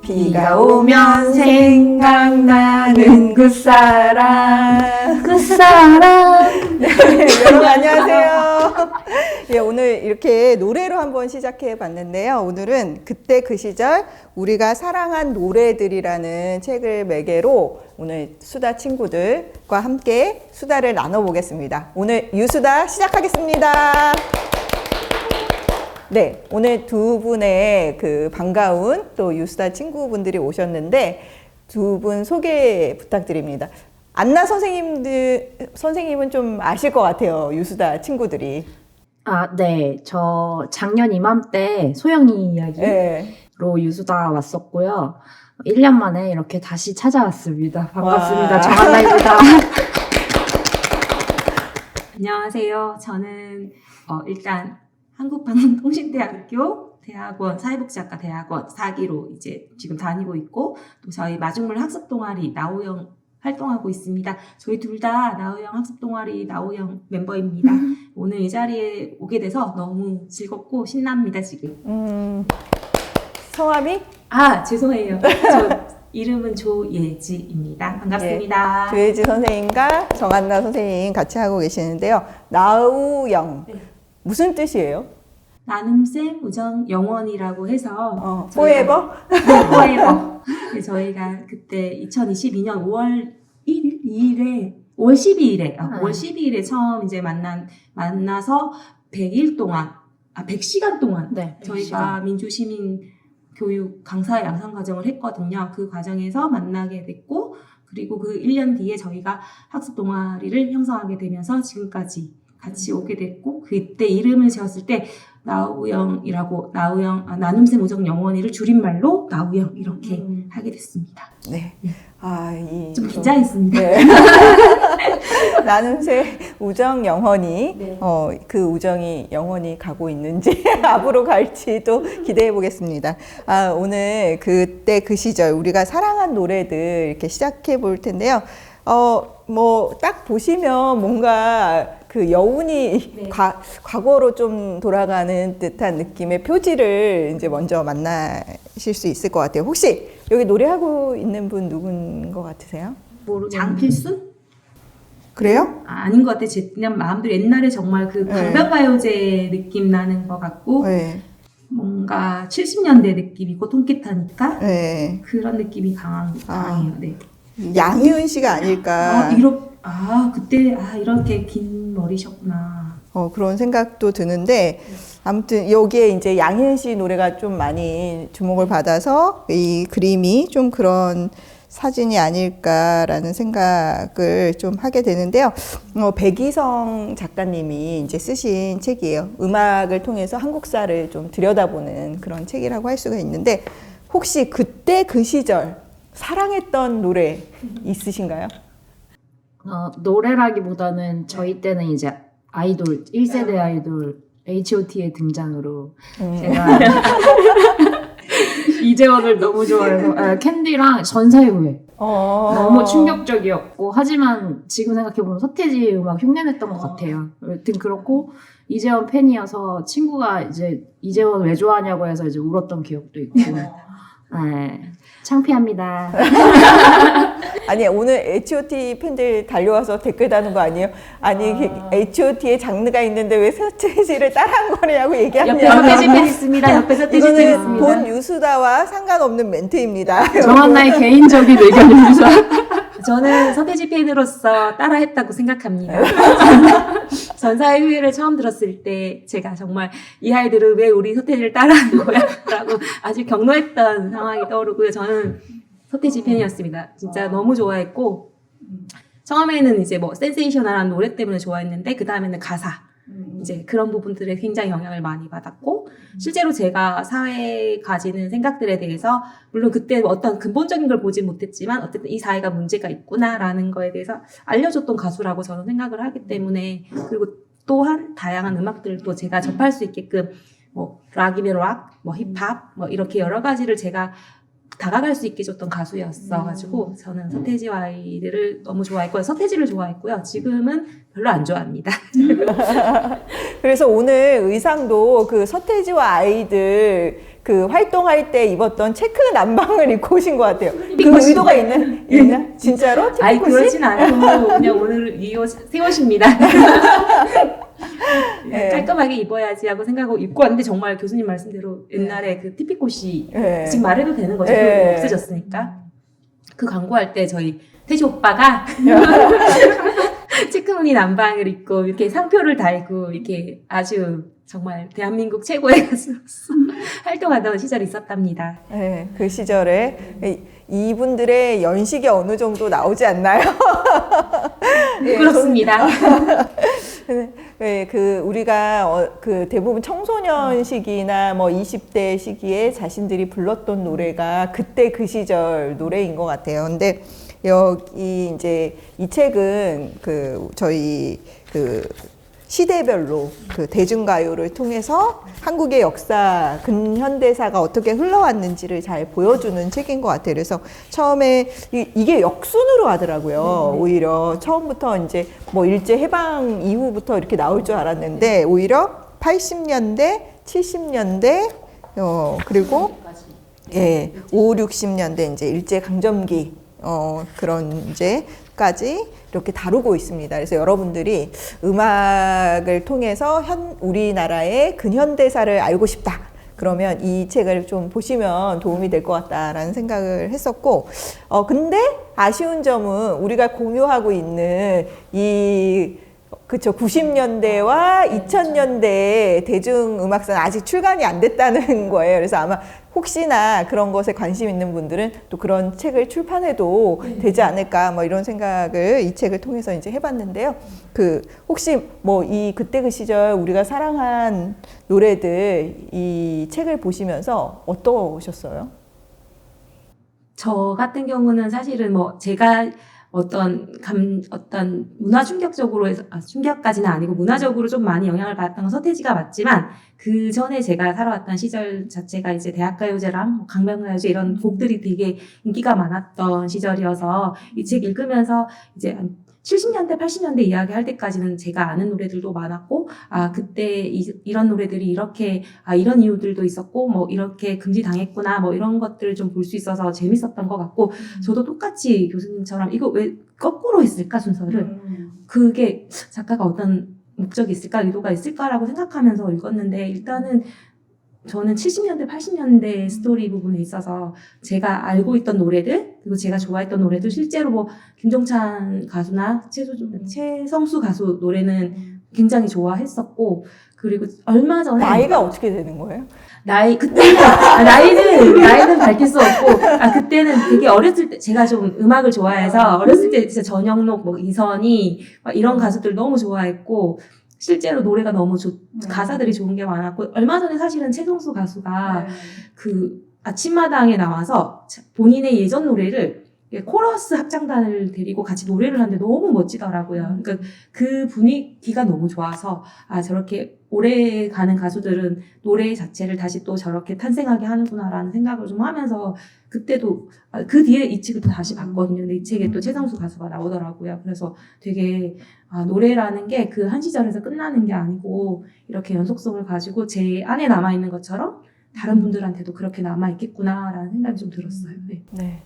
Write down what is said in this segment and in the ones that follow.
비가 오면 생각나는 굿사람. 굿사람. 여러분 안녕하세요. 예, 오늘 이렇게 노래로 한번 시작해 봤는데요. 오늘은 그때 그 시절 우리가 사랑한 노래들이라는 책을 매개로 오늘 수다 친구들과 함께 수다를 나눠보겠습니다. 오늘 유수다 시작하겠습니다. 네, 오늘 두 분의 그 반가운 또 유수다 친구분들이 오셨는데 두 분 소개 부탁드립니다. 안나 선생님은 좀 아실 것 같아요. 유수다 친구들이. 아, 네. 저 작년 이맘때 소영이 이야기로 네. 유수다 왔었고요. 1년 만에 이렇게 다시 찾아왔습니다. 반갑습니다. 와. 정한나입니다. 안녕하세요. 저는 일단 한국방송통신대학교 대학원 사회복지학과 대학원 4기로 이제 지금 다니고 있고 또 저희 마중물 학습 동아리 나우영 활동하고 있습니다. 저희 둘 다 나우영 학습 동아리 나우영 멤버입니다. 오늘 이 자리에 오게 돼서 너무 즐겁고 신납니다 지금. 성함이? 아 죄송해요. 저 이름은 조예지입니다. 반갑습니다. 조예지 선생님과 정한나 선생님 같이 하고 계시는데요. 나우영. 네. 무슨 뜻이에요? 나눔쌤 우정 영원이라고 해서 포에버? 포에버. 저희가 그때 2022년 5월 2일에 5월 12일에 5월 12일에 처음 이제 만나서 100일 동안 100시간 동안 네. 저희가 민주시민 교육 강사 양성 과정을 했거든요. 그 과정에서 만나게 됐고 그리고 그 1년 뒤에 저희가 학습 동아리를 형성하게 되면서 지금까지 같이 오게 됐고 그때 이름을 지었을 때 나우영이라고 나눔쌤 우정 영원히를 줄임말로 나우영 이렇게 하게 됐습니다. 네. 좀 긴장했습니다. 네. 나눔새 우정 영원히 네. 그 우정이 영원히 가고 있는지 앞으로 갈지도 기대해 보겠습니다. 오늘 그때 그 시절 우리가 사랑한 노래들 이렇게 시작해 볼 텐데요. 뭐 딱 보시면 뭔가 그 여운이 네. 과거로 좀 돌아가는 듯한 느낌의 표지를 이제 먼저 만나실 수 있을 것 같아요. 혹시 여기 노래하고 있는 분 누군 것 같으세요? 장필순? 그래요? 아닌 것 같아. 그냥 마음대로 옛날에 정말 그 강변가요제 느낌 나는 것 같고 네. 뭔가 70년대 느낌이고 통기타니까 네. 그런 느낌이 강해요. 네. 양희은 씨가 아닐까. 그때 이렇게 긴 머리셨구나. 그런 생각도 드는데, 아무튼 여기에 이제 양희은 씨 노래가 좀 많이 주목을 받아서 이 그림이 좀 그런 사진이 아닐까라는 생각을 좀 하게 되는데요. 백이성 작가님이 이제 쓰신 책이에요. 음악을 통해서 한국사를 좀 들여다보는 그런 책이라고 할 수가 있는데, 혹시 그때 그 시절 사랑했던 노래 있으신가요? 노래라기보다는 저희 때는 이제 아이돌, 1세대 아이돌 H.O.T의 등장으로 제가 이재원을 너무 좋아해서 캔디랑 전사의 후예 너무 충격적이었고 하지만 지금 생각해보면 서태지 음악 흉내냈던 것 같아요. 여튼 그렇고 이재원 팬이어서 친구가 이제 이재원 왜 좋아하냐고 해서 이제 울었던 기억도 있고 창피합니다. 아니 오늘 H.O.T 팬들 달려와서 댓글 다는 거 아니에요? 아니 H.O.T의 장르가 있는데 왜 서태지를 따라한 거냐고 얘기합니다. 옆에 서태지 팬 있습니다. 옆에 서태지 팬 이거는 있습니다. 본 유수다와 상관없는 멘트입니다. 정한나의 개인적인 의견입니다. 저는 서태지 팬으로서 따라했다고 생각합니다. 전사의 후예를 처음 들었을 때 제가 정말 이 아이들은 왜 우리 서태지를 따라하는 거야? 라고 아주 경노했던 상황이 떠오르고요. 저는 서태지 팬이었습니다. 진짜 너무 좋아했고 처음에는 이제 뭐 센세이셔널한 노래 때문에 좋아했는데 그 다음에는 가사 이제 그런 부분들에 굉장히 영향을 많이 받았고 실제로 제가 사회에 가지는 생각들에 대해서 물론 그때 어떤 근본적인 걸 보진 못했지만 어쨌든 이 사회가 문제가 있구나라는 거에 대해서 알려줬던 가수라고 저는 생각을 하기 때문에 그리고 또한 다양한 음악들을 또 제가 접할 수 있게끔 뭐 락이면 락, 뭐 힙합 뭐 이렇게 여러 가지를 제가 다가갈 수 있게 줬던 가수였어가지고 저는 서태지와 아이들을 너무 좋아했고요. 서태지를 좋아했고요. 지금은 별로 안 좋아합니다. 그래서 오늘 의상도 그 서태지와 아이들 그 활동할 때 입었던 체크 남방을 입고 오신 것 같아요. 그 의도가 있나? 진짜로? 아이 티피코시? 그렇진 않고 그냥 오늘 이 옷 새 옷입니다. 네. 깔끔하게 입어야지 하고 생각하고 입고 왔는데 정말 교수님 말씀대로 옛날에 그 티피코시 네. 지금 말해도 되는 거죠? 네. 없어졌으니까 그 광고할 때 저희 태지 오빠가 체크무늬 남방을 입고 이렇게 상표를 달고 이렇게 아주 정말 대한민국 최고의 가수로서 활동하던 시절이 있었답니다. 네, 그 시절에 이분들의 연식이 어느 정도 나오지 않나요? 네, 그렇습니다. 네, 그 우리가 그 대부분 청소년 시기나 뭐 20대 시기에 자신들이 불렀던 노래가 그때 그 시절 노래인 것 같아요. 근데 여기 이제 이 책은 그 저희 그 시대별로 그 대중가요를 통해서 한국의 역사, 근현대사가 어떻게 흘러왔는지를 잘 보여주는 책인 것 같아요. 그래서 처음에 이게 역순으로 하더라고요. 오히려 처음부터 이제 뭐 일제 해방 이후부터 이렇게 나올 줄 알았는데 오히려 80년대, 70년대, 그리고 예, 5, 60년대 이제 일제 강점기 그런 이제까지 이렇게 다루고 있습니다. 그래서 여러분들이 음악을 통해서 우리나라의 근현대사를 알고 싶다. 그러면 이 책을 좀 보시면 도움이 될 것 같다라는 생각을 했었고, 근데 아쉬운 점은 우리가 공유하고 있는 그쵸. 90년대와 2000년대의 대중음악사는 아직 출간이 안 됐다는 거예요. 그래서 아마 혹시나 그런 것에 관심 있는 분들은 또 그런 책을 출판해도 되지 않을까 뭐 이런 생각을 이 책을 통해서 이제 해봤는데요. 혹시 뭐 그때 그 시절 우리가 사랑한 노래들 이 책을 보시면서 어떠셨어요? 저 같은 경우는 사실은 뭐 제가 어떤 문화 충격적으로 해서, 충격까지는 아니고 문화적으로 좀 많이 영향을 받았던 건 서태지가 맞지만, 그 전에 제가 살아왔던 시절 자체가 이제 대학가요제랑 뭐 강변가요제 이런 곡들이 되게 인기가 많았던 시절이어서 이 책 읽으면서 이제 70년대, 80년대 이야기 할 때까지는 제가 아는 노래들도 많았고, 그때 이런 노래들이 이렇게, 이런 이유들도 있었고, 뭐, 이렇게 금지당했구나, 뭐, 이런 것들을 좀 볼 수 있어서 재밌었던 것 같고, 저도 똑같이 교수님처럼 이거 왜 거꾸로 했을까, 순서를. 그게 작가가 어떤 목적이 있을까, 의도가 있을까라고 생각하면서 읽었는데, 일단은 저는 70년대, 80년대 스토리 부분에 있어서 제가 알고 있던 노래들, 그리고 제가 좋아했던 노래들, 실제로 뭐, 김종찬 가수나 최성수 가수 노래는 굉장히 좋아했었고, 그리고 얼마 전에. 나이가 어떻게 되는 거예요? 그때는, 나이는 밝힐 수 없고, 그때는 되게 어렸을 때, 제가 좀 음악을 좋아해서, 어렸을 때 진짜 전영록, 뭐, 이선희, 이런 가수들 너무 좋아했고, 실제로 노래가 너무 가사들이 좋은 게 많았고, 얼마 전에 사실은 최성수 가수가 그 아침마당에 나와서 본인의 예전 노래를 코러스 합창단을 데리고 같이 노래를 하는데 너무 멋지더라고요. 그러니까 그 분위기가 너무 좋아서, 저렇게 오래 가는 가수들은 노래 자체를 다시 또 저렇게 탄생하게 하는구나라는 생각을 좀 하면서, 그때도, 그 뒤에 이 책을 또 다시 봤거든요. 근데 이 책에 또 최성수 가수가 나오더라고요. 그래서 되게, 노래라는 게 그 한 시절에서 끝나는 게 아니고, 이렇게 연속성을 가지고 제 안에 남아있는 것처럼 다른 분들한테도 그렇게 남아있겠구나라는 생각이 좀 들었어요. 네. 네.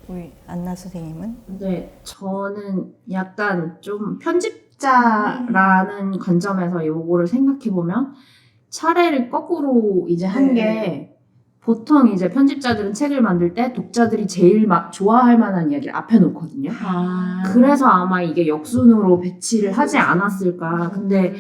우리 안나 선생님은? 네, 저는 약간 좀 편집자라는 관점에서 요거를 생각해보면 차례를 거꾸로 이제 한 게 보통 이제 편집자들은 책을 만들 때 독자들이 제일 좋아할 만한 이야기를 앞에 놓거든요. 그래서 아마 이게 역순으로 배치를 하지 않았을까. 근데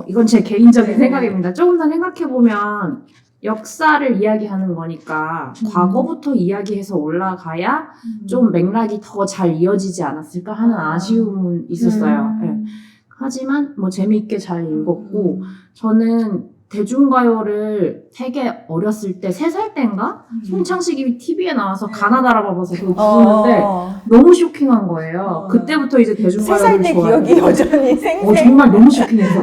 이건 제 개인적인 생각입니다. 조금 더 생각해보면 역사를 이야기하는 거니까 과거부터 이야기해서 올라가야 좀 맥락이 더 잘 이어지지 않았을까 하는 아쉬움은 있었어요. 네. 하지만 뭐 재미있게 잘 읽었고, 저는 대중가요를 되게 어렸을 때 3살 때인가? 송창식이 TV에 나와서 가나다라 봐봐서 그거 부르는데 너무 쇼킹한 거예요. 그때부터 이제 대중가요를 3살 때 기억이 여전히 생생. 정말 너무 쇼킹해서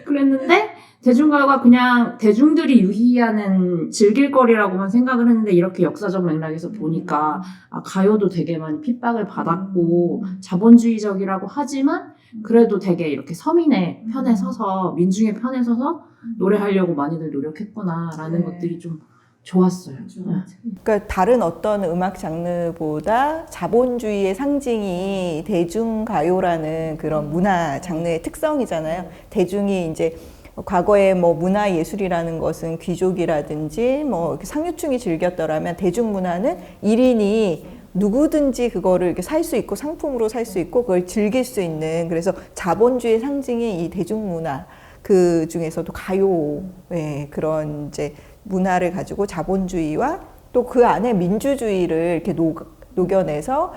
그랬는데 대중가요가 그냥 대중들이 유희하는 즐길거리라고만 생각을 했는데 이렇게 역사적 맥락에서 보니까 아, 가요도 되게 많이 핍박을 받았고 자본주의적이라고 하지만 그래도 되게 이렇게 서민의 편에 서서 민중의 편에 서서 노래하려고 많이들 노력했구나라는 것들이 좀 좋았어요. 그러니까 다른 어떤 음악 장르보다 자본주의의 상징이 대중가요라는 그런 문화 장르의 특성이잖아요. 대중이 이제 과거에 뭐 문화예술이라는 것은 귀족이라든지 뭐 상류층이 즐겼더라면 대중문화는 1인이 누구든지 그거를 이렇게 살 수 있고 상품으로 살 수 있고 그걸 즐길 수 있는, 그래서 자본주의 상징이 이 대중문화, 그 중에서도 가요의 그런 이제 문화를 가지고 자본주의와 또 그 안에 민주주의를 이렇게 녹여내서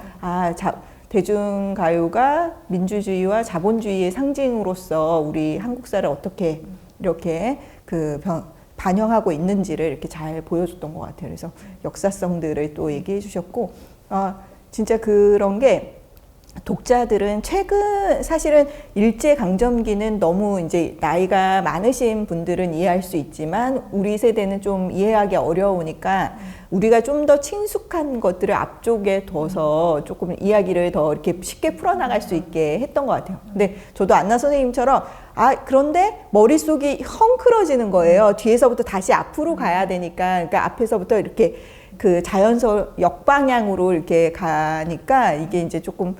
대중가요가 민주주의와 자본주의의 상징으로서 우리 한국사를 어떻게 이렇게 반영하고 있는지를 이렇게 잘 보여줬던 것 같아요. 그래서 역사성들을 또 얘기해 주셨고, 진짜 그런 게 독자들은 사실은 일제강점기는 너무 이제 나이가 많으신 분들은 이해할 수 있지만 우리 세대는 좀 이해하기 어려우니까 우리가 좀 더 친숙한 것들을 앞쪽에 둬서 조금 이야기를 더 이렇게 쉽게 풀어나갈 수 있게 했던 것 같아요. 근데 저도 안나 선생님처럼 그런데 머릿속이 헝클어지는 거예요. 뒤에서부터 다시 앞으로 가야 되니까. 그러니까 앞에서부터 이렇게 그 자연스러운 역방향으로 이렇게 가니까 이게 이제 조금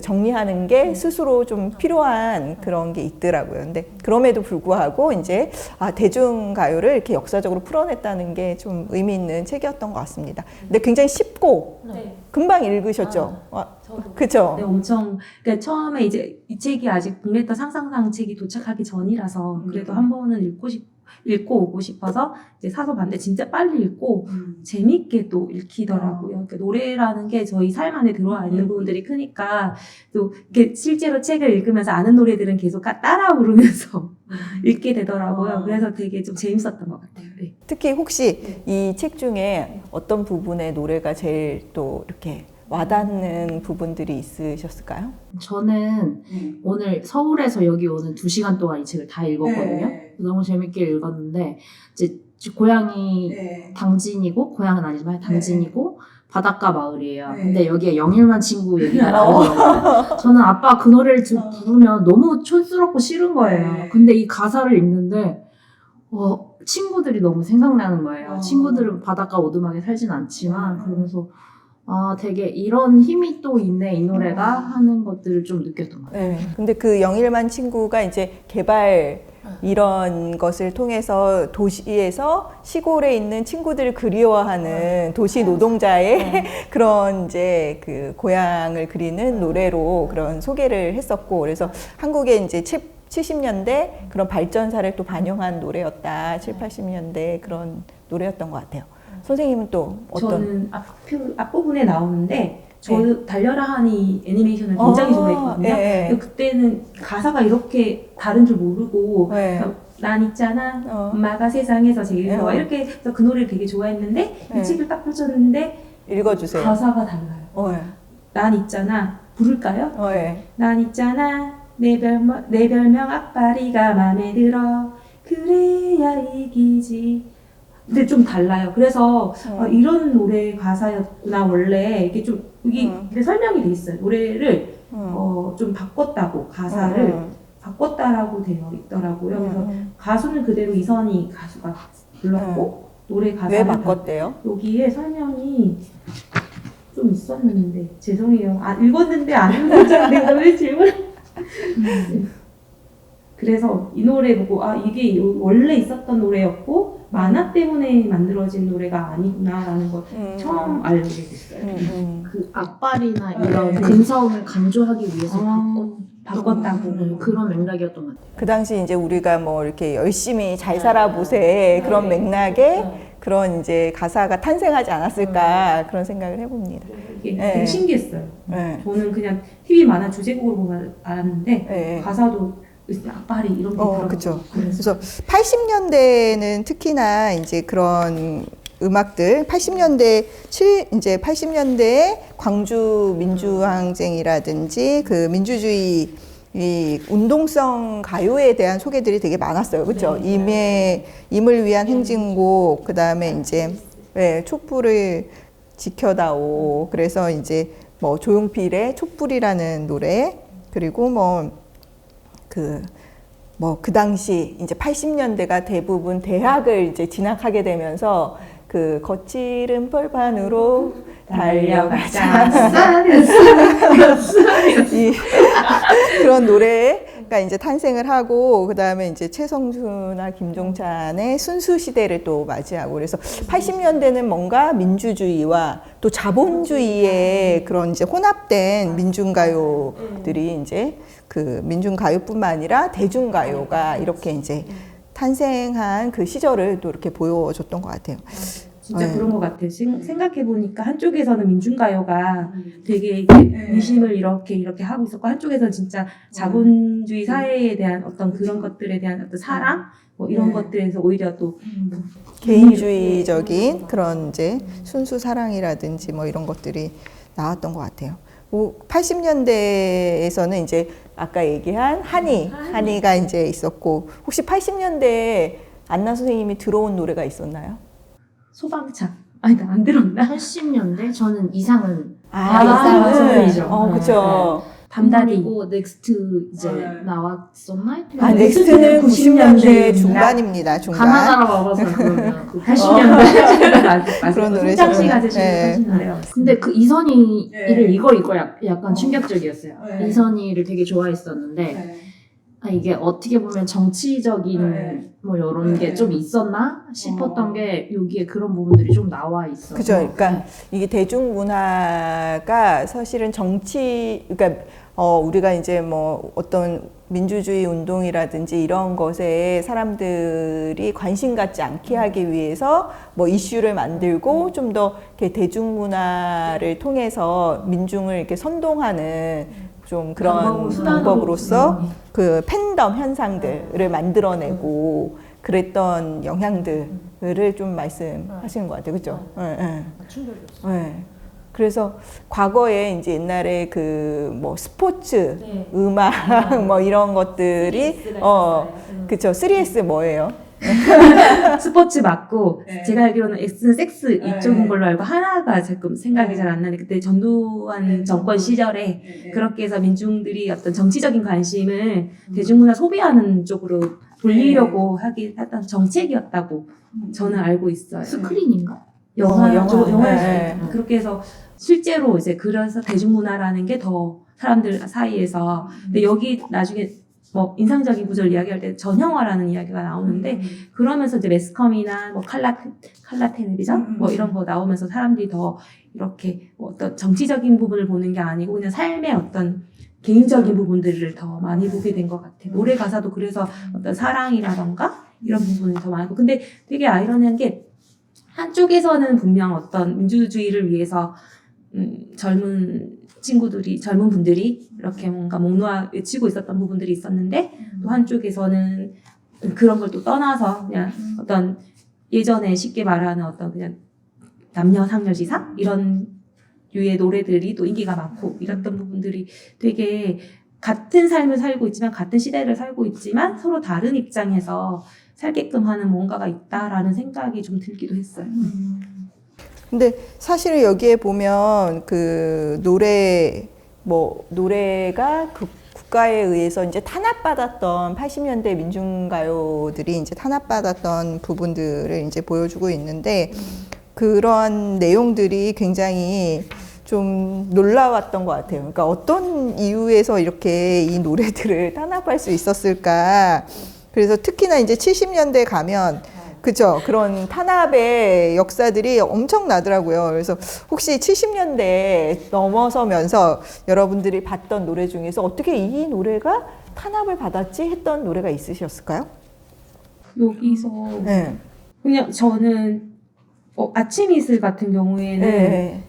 정리하는 게 스스로 좀 필요한 그런 게 있더라고요. 근데 그럼에도 불구하고 이제 대중가요를 이렇게 역사적으로 풀어냈다는 게 좀 의미 있는 책이었던 것 같습니다. 근데 굉장히 쉽고 금방 읽으셨죠? 저도. 그쵸? 네, 엄청. 그러니까 처음에 이제 이 책이 아직 붕괴했던 상상상 책이 도착하기 전이라서 그래도 한 번은 읽고 오고 싶어서 이제 사서 봤는데 진짜 빨리 읽고 재밌게 또 읽히더라고요. 그러니까 노래라는 게 저희 삶 안에 들어와 있는 부분들이 크니까 또 이렇게 실제로 책을 읽으면서 아는 노래들은 계속 따라 부르면서 읽게 되더라고요. 그래서 되게 좀 재밌었던 것 같아요. 네. 특히 혹시 이 책 중에 어떤 부분의 노래가 제일 또 이렇게 와닿는 부분들이 있으셨을까요? 저는 오늘 서울에서 여기 오는 2시간 동안 이 책을 다 읽었거든요. 너무 재밌게 읽었는데 이제 고향이 당진이고, 고향은 아니지만 당진이고 바닷가 마을이에요. 근데 여기에 영일만 친구 얘기가 나오더라고요. 저는 아빠 그 노래를 부르면 너무 촌스럽고 싫은 거예요. 근데 이 가사를 읽는데 친구들이 너무 생각나는 거예요. 친구들은 바닷가 오두막에 살진 않지만 그러면서 되게 이런 힘이 또 있네, 이 노래가 하는 것들을 좀 느꼈던 것 같아요. 네. 근데 그 영일만 친구가 이제 개발 이런 것을 통해서 도시에서 시골에 있는 친구들을 그리워하는 도시 노동자의 그런 이제 그 고향을 그리는 노래로 그런 소개를 했었고, 그래서 한국에 이제 70년대 그런 발전사를 또 반영한 노래였다. 7, 80년대 그런 노래였던 것 같아요. 선생님은 또 어떤? 저는 앞부분에 나오는데 저도 달려라 하니 애니메이션을 굉장히 좋아했거든요. 근데 그때는 가사가 이렇게 다른 줄 모르고 난 있잖아 엄마가 세상에서 제일 좋아 이렇게 해서 그 노래를 되게 좋아했는데 이 책을 딱 펼쳤는데 읽어주세요. 가사가 달라요. 난 있잖아 부를까요? 난 있잖아 내 별명 악바리가 맘에 들어 그래야 이기지. 근데 좀 달라요. 그래서 이런 노래 가사였구나 원래 이게 좀 이게 설명이 돼 있어요. 노래를 좀 바꿨다고 가사를 바꿨다라고 되어 있더라고요. 그래서 가수는 그대로 이선희 가수가 불렀고 노래 가사를 왜 바꿨대요? 여기에 설명이 좀 있었는데 죄송해요. 읽었는데 안 읽었잖아요. 내가 왜 질문? 그래서 이 노래 보고 이게 원래 있었던 노래였고 만화 때문에 만들어진 노래가 아니구나라는 걸 처음 알게 됐어요. 그 악발이나 이런 근사움을 강조하기 위해서 바꿨다고 그런 맥락이었던 것 같아요. 그 당시 이제 우리가 뭐 이렇게 열심히 잘 살아보세 그런 맥락에 그런 이제 가사가 탄생하지 않았을까 그런 생각을 해봅니다. 이게 되게 신기했어요. 저는 그냥 TV 만화 주제곡으로 보면 알았는데 가사도 악발이 이런 게 들어가고 그렇죠. 그래서 80년대는 특히나 이제 그런 음악들 80년대에 광주 민주항쟁이라든지 그 민주주의 이 운동성 가요에 대한 소개들이 되게 많았어요. 그렇죠? 임을 위한 행진곡, 그다음에 이제 촛불을 지켜다오. 그래서 이제 뭐 조용필의 촛불이라는 노래, 그리고 그 당시 이제 80년대가 대부분 대학을 이제 진학하게 되면서 그 거칠은 벌판으로 달려가자. 그런 노래가 이제 탄생을 하고, 그 다음에 이제 최성수나 김종찬의 순수 시대를 또 맞이하고, 그래서 80년대는 뭔가 민주주의와 또 자본주의의 그런 이제 혼합된 민중가요들이 이제 그 민중가요뿐만 아니라 대중가요가 이렇게 이제 탄생한 그 시절을 또 이렇게 보여줬던 것 같아요. 진짜 그런 것 같아요. 생각해보니까 한쪽에서는 민중가요가 되게 민심을 이렇게 하고 있었고, 한쪽에서는 진짜 자본주의 사회에 대한 어떤 그런 것들에 대한 어떤 사랑? 뭐 이런 것들에서 오히려 또 개인주의적인 그런 이제 순수 사랑이라든지 뭐 이런 것들이 나왔던 것 같아요. 80년대에서는 이제 아까 얘기한 한이가 이제 있었고, 혹시 80년대에 안나 선생님이 들어온 노래가 있었나요? 소방차. 아니, 나 안 들었나? 80년대 저는 이상은 이상은 그렇죠. 밤다리. 그리고 넥스트 이제 나왔었나? 넥스트는 90년대 중반입니다. 중반. 가나다라 와봐서 그러면 그 80년대 그런 노래죠. 송장씨가 하신 노래가. 근데 그 이선희를 이거 약간 충격적이었어요. 네. 이선희를 되게 좋아했었는데 이게 어떻게 보면 정치적인 뭐 이런 게 좀 있었나 싶었던 게 여기에 그런 부분들이 좀 나와 있어요. 그죠. 그러니까 이게 대중문화가 사실은 그러니까 우리가 이제 뭐 어떤 민주주의 운동이라든지 이런 것에 사람들이 관심 갖지 않게 하기 위해서 뭐 이슈를 만들고 좀 더 이렇게 대중문화를 통해서 민중을 이렇게 선동하는 좀 그런 방법으로서 그 팬덤 현상들을 만들어내고 그랬던 영향들을 좀 말씀하시는 것 같아요. 그죠? 충격이었어요. 그래서 과거에 이제 옛날에 그 뭐 스포츠, 음악 뭐 이런 것들이 그쵸. 3S 뭐예요? 스포츠 맞고 제가 알기로는 X는 섹스 이쪽인 걸로 알고 하나가 조금 생각이 잘 안 나는데, 그때 전두환 정권 시절에 그렇게 해서 민중들이 어떤 정치적인 관심을 대중문화 소비하는 쪽으로 돌리려고 했던 정책이었다고 저는 알고 있어요. 스크린인가? 영화였어요. 그렇게 해서 실제로 이제 그래서 대중문화라는 게 더 사람들 사이에서, 근데 여기 나중에 뭐 인상적인 구절 이야기할 때 전형화라는 이야기가 나오는데, 그러면서 이제 매스컴이나 뭐 칼라 텔레비전 뭐 이런 거 나오면서 사람들이 더 이렇게 뭐 어떤 정치적인 부분을 보는 게 아니고 그냥 삶의 어떤 개인적인 부분들을 더 많이 보게 된 것 같아요. 노래 가사도 그래서 어떤 사랑이라던가 이런 부분이 더 많고, 근데 되게 아이러니한 게 한쪽에서는 분명 어떤 민주주의를 위해서 젊은 분들이 이렇게 뭔가 목 놓아 외치고 있었던 부분들이 있었는데, 또 한쪽에서는 그런 걸 또 떠나서 그냥 어떤 예전에 쉽게 말하는 어떤 그냥 남녀 상여지상 이런 유의 노래들이 또 인기가 많고 이랬던 부분들이 되게 같은 삶을 살고 있지만, 같은 시대를 살고 있지만 서로 다른 입장에서 살게끔 하는 뭔가가 있다라는 생각이 좀 들기도 했어요. 근데 사실 여기에 보면 그 노래가 그 국가에 의해서 이제 탄압받았던 80년대 민중가요들이 이제 탄압받았던 부분들을 이제 보여주고 있는데, 그런 내용들이 굉장히 좀 놀라웠던 것 같아요. 그러니까 어떤 이유에서 이렇게 이 노래들을 탄압할 수 있었을까. 그래서 특히나 이제 70년대 가면 그죠. 그런 탄압의 역사들이 엄청나더라고요. 그래서 혹시 70년대 넘어서면서 여러분들이 봤던 노래 중에서 어떻게 이 노래가 탄압을 받았지 했던 노래가 있으셨을까요? 여기서 그냥 저는 아침 이슬 같은 경우에는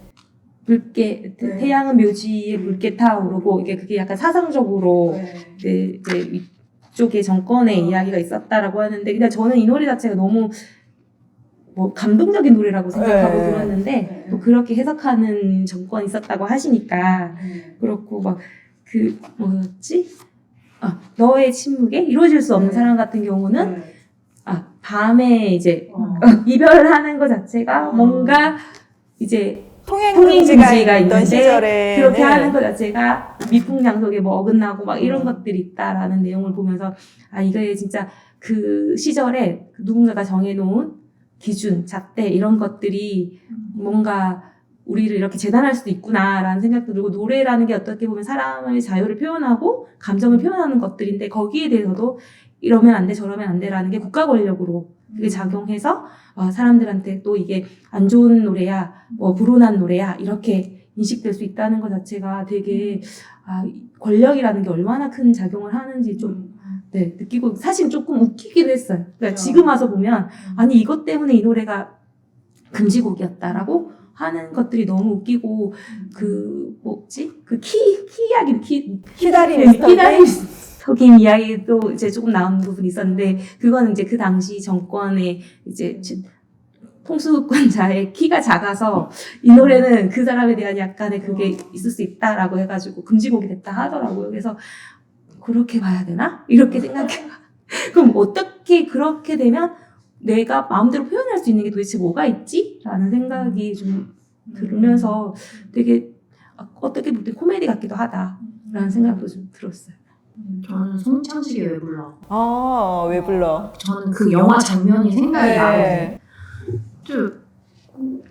붉게 태양은 묘지에 붉게 타오르고, 이게 그게 약간 사상적으로 이제 이쪽의 정권의 이야기가 있었다라고 하는데, 그냥 저는 이 노래 자체가 너무 뭐 감동적인 노래라고 생각하고 들었는데, 또 그렇게 해석하는 정권이 있었다고 하시니까 그렇고, 막 그 뭐였지? 너의 침묵에 이루어질 수 없는 사랑 같은 경우는 밤에 이제 이별을 하는 것 자체가 뭔가 이제 통행금지가 있는데 시절에 그렇게 하는 것 자체가 미풍양속에 뭐 어긋나고 막 이런 것들이 있다라는 내용을 보면서 이게 진짜 그 시절에 누군가가 정해놓은 기준, 잣대 이런 것들이 뭔가 우리를 이렇게 재단할 수도 있구나라는 생각도 들고 노래라는 게 어떻게 보면 사람의 자유를 표현하고 감정을 표현하는 것들인데 거기에 대해서도 이러면 안 돼, 저러면 안 돼라는 게 국가 권력으로 그게 작용해서 사람들한테 또 이게 안 좋은 노래야, 뭐 불온한 노래야 이렇게 인식될 수 있다는 것 자체가 되게 권력이라는 게 얼마나 큰 작용을 하는지 좀 느끼고 사실 조금 웃기기도 했어요. 그러니까 지금 와서 보면 아니 이것 때문에 이 노래가 금지곡이었다라고 하는 것들이 너무 웃기고 그 뭐지? 그 키 이야기 키다림 속임 이야기도 이제 조금 나온 부분이 있었는데 그거는 이제 그 당시 정권의 이제 통수권자의 키가 작아서 이 노래는 그 사람에 대한 약간의 그게 있을 수 있다라고 해가지고 금지곡이 됐다 하더라고요. 그래서 그렇게 봐야 되나? 이렇게 생각해. 그럼 어떻게 그렇게 되면 내가 마음대로 표현할 수 있는 게 도대체 뭐가 있지? 라는 생각이 좀 들으면서 되게 어떻게 보면 코미디 같기도 하다라는 생각도 좀 들었어요. 저는 송창식의 왜 불러. 왜 불러? 저는 그 영화 장면이 생각이 나요.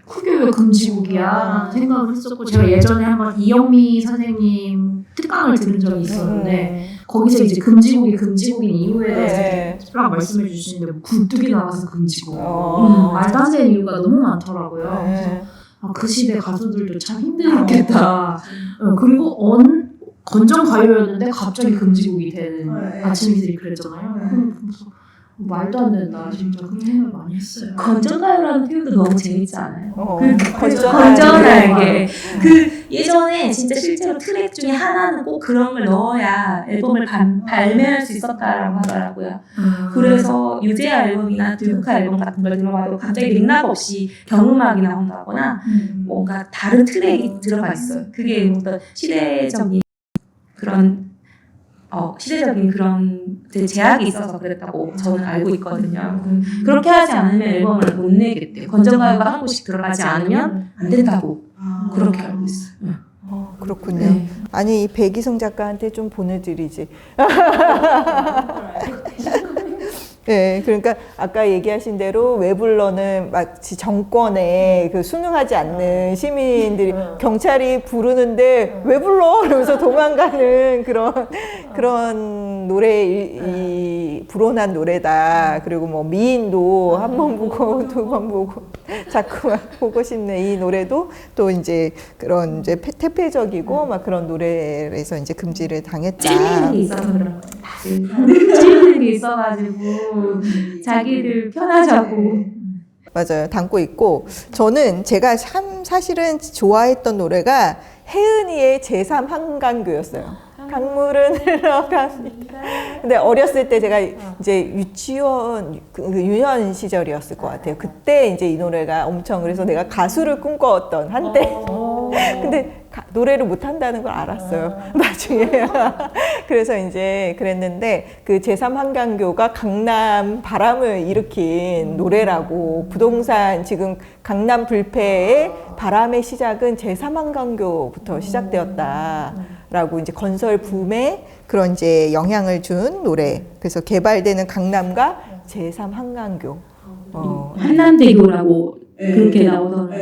그게 왜 금지곡이야 생각을 했었고 제가 예전에 한번 이영미 선생님 특강을 들은 적이 있었는데 거기서 이제 금지곡인 이유에 대해서 막 말씀해 주시는데 뭐 굴뚝이 나와서 금지곡 말도 안 되는 이유가 너무 많더라고요. 그래서 그 시대 가수들도 참 힘들었겠다. 그리고 건전 가요였는데 갑자기 금지곡이 되는 아침 이슬이 그랬잖아요. 그래서 말도 안 된다. 진짜 그런 생각 많이 했어요. 건전가요라는 표현도 너무 재밌지 않아요? 건전하게. 그 예전에 진짜 실제로 트랙 중에 하나는 꼭 그런 걸 넣어야 앨범을 발매할 수 있었다라고 하더라고요. 그래서 유재하 앨범이나 들국화 앨범 같은 걸 들어봐도 갑자기 맥락 없이 경음악이 나온다거나 뭔가 다른 트랙이 들어가 있어요. 그게 어떤 시대적인 그런 제약이 있어서 그랬다고 저는 알고 있거든요. 그렇게 하지 않으면 앨범을 못 내겠대요. 건전가요가 한 곡씩 들어가지 않으면 안 된다고 그렇게 알고 있어요. 그렇군요. 아니, 이 백이성 작가한테 좀 보내드리지. 네, 그러니까 아까 얘기하신 대로 왜 불러는 마치 정권에 그 순응하지 않는 시민들이 경찰이 부르는데 왜 불러? 그러면서 도망가는 그런 노래, 이 불온한 노래다. 그리고 뭐 미인도 한 번 보고 두 번 보고 자꾸만 보고 싶네. 이 노래도 또 이제 그런 이제 퇴폐적이고 막 그런 노래에서 이제 금지를 당했다. 찔리는 게 있어서 그런 거예요. 찔리는 게 있어가지고 자기를 편하자고. 맞아요. 담고 있고 저는 제가 참 사실은 좋아했던 노래가 혜은이의 제3 한강교였어요. 강물은 흘러갑니다. 근데 어렸을 때 제가 이제 유치원 유년 시절이었을 것 같아요. 그때 이제 이 노래가 엄청 그래서 내가 가수를 꿈꿔왔던 한때. 근데 노래를 못 한다는 걸 알았어요. 나중에. 그래서 이제 그랬는데 그 제3 한강교가 강남 바람을 일으킨 노래라고 부동산 지금 강남 불패의 바람의 시작은 제3 한강교부터 시작되었다라고 이제 건설 붐에 그런 이제 영향을 준 노래. 그래서 개발되는 강남과 제3 한강교. 한남대교라고 그렇게 나오더라고요.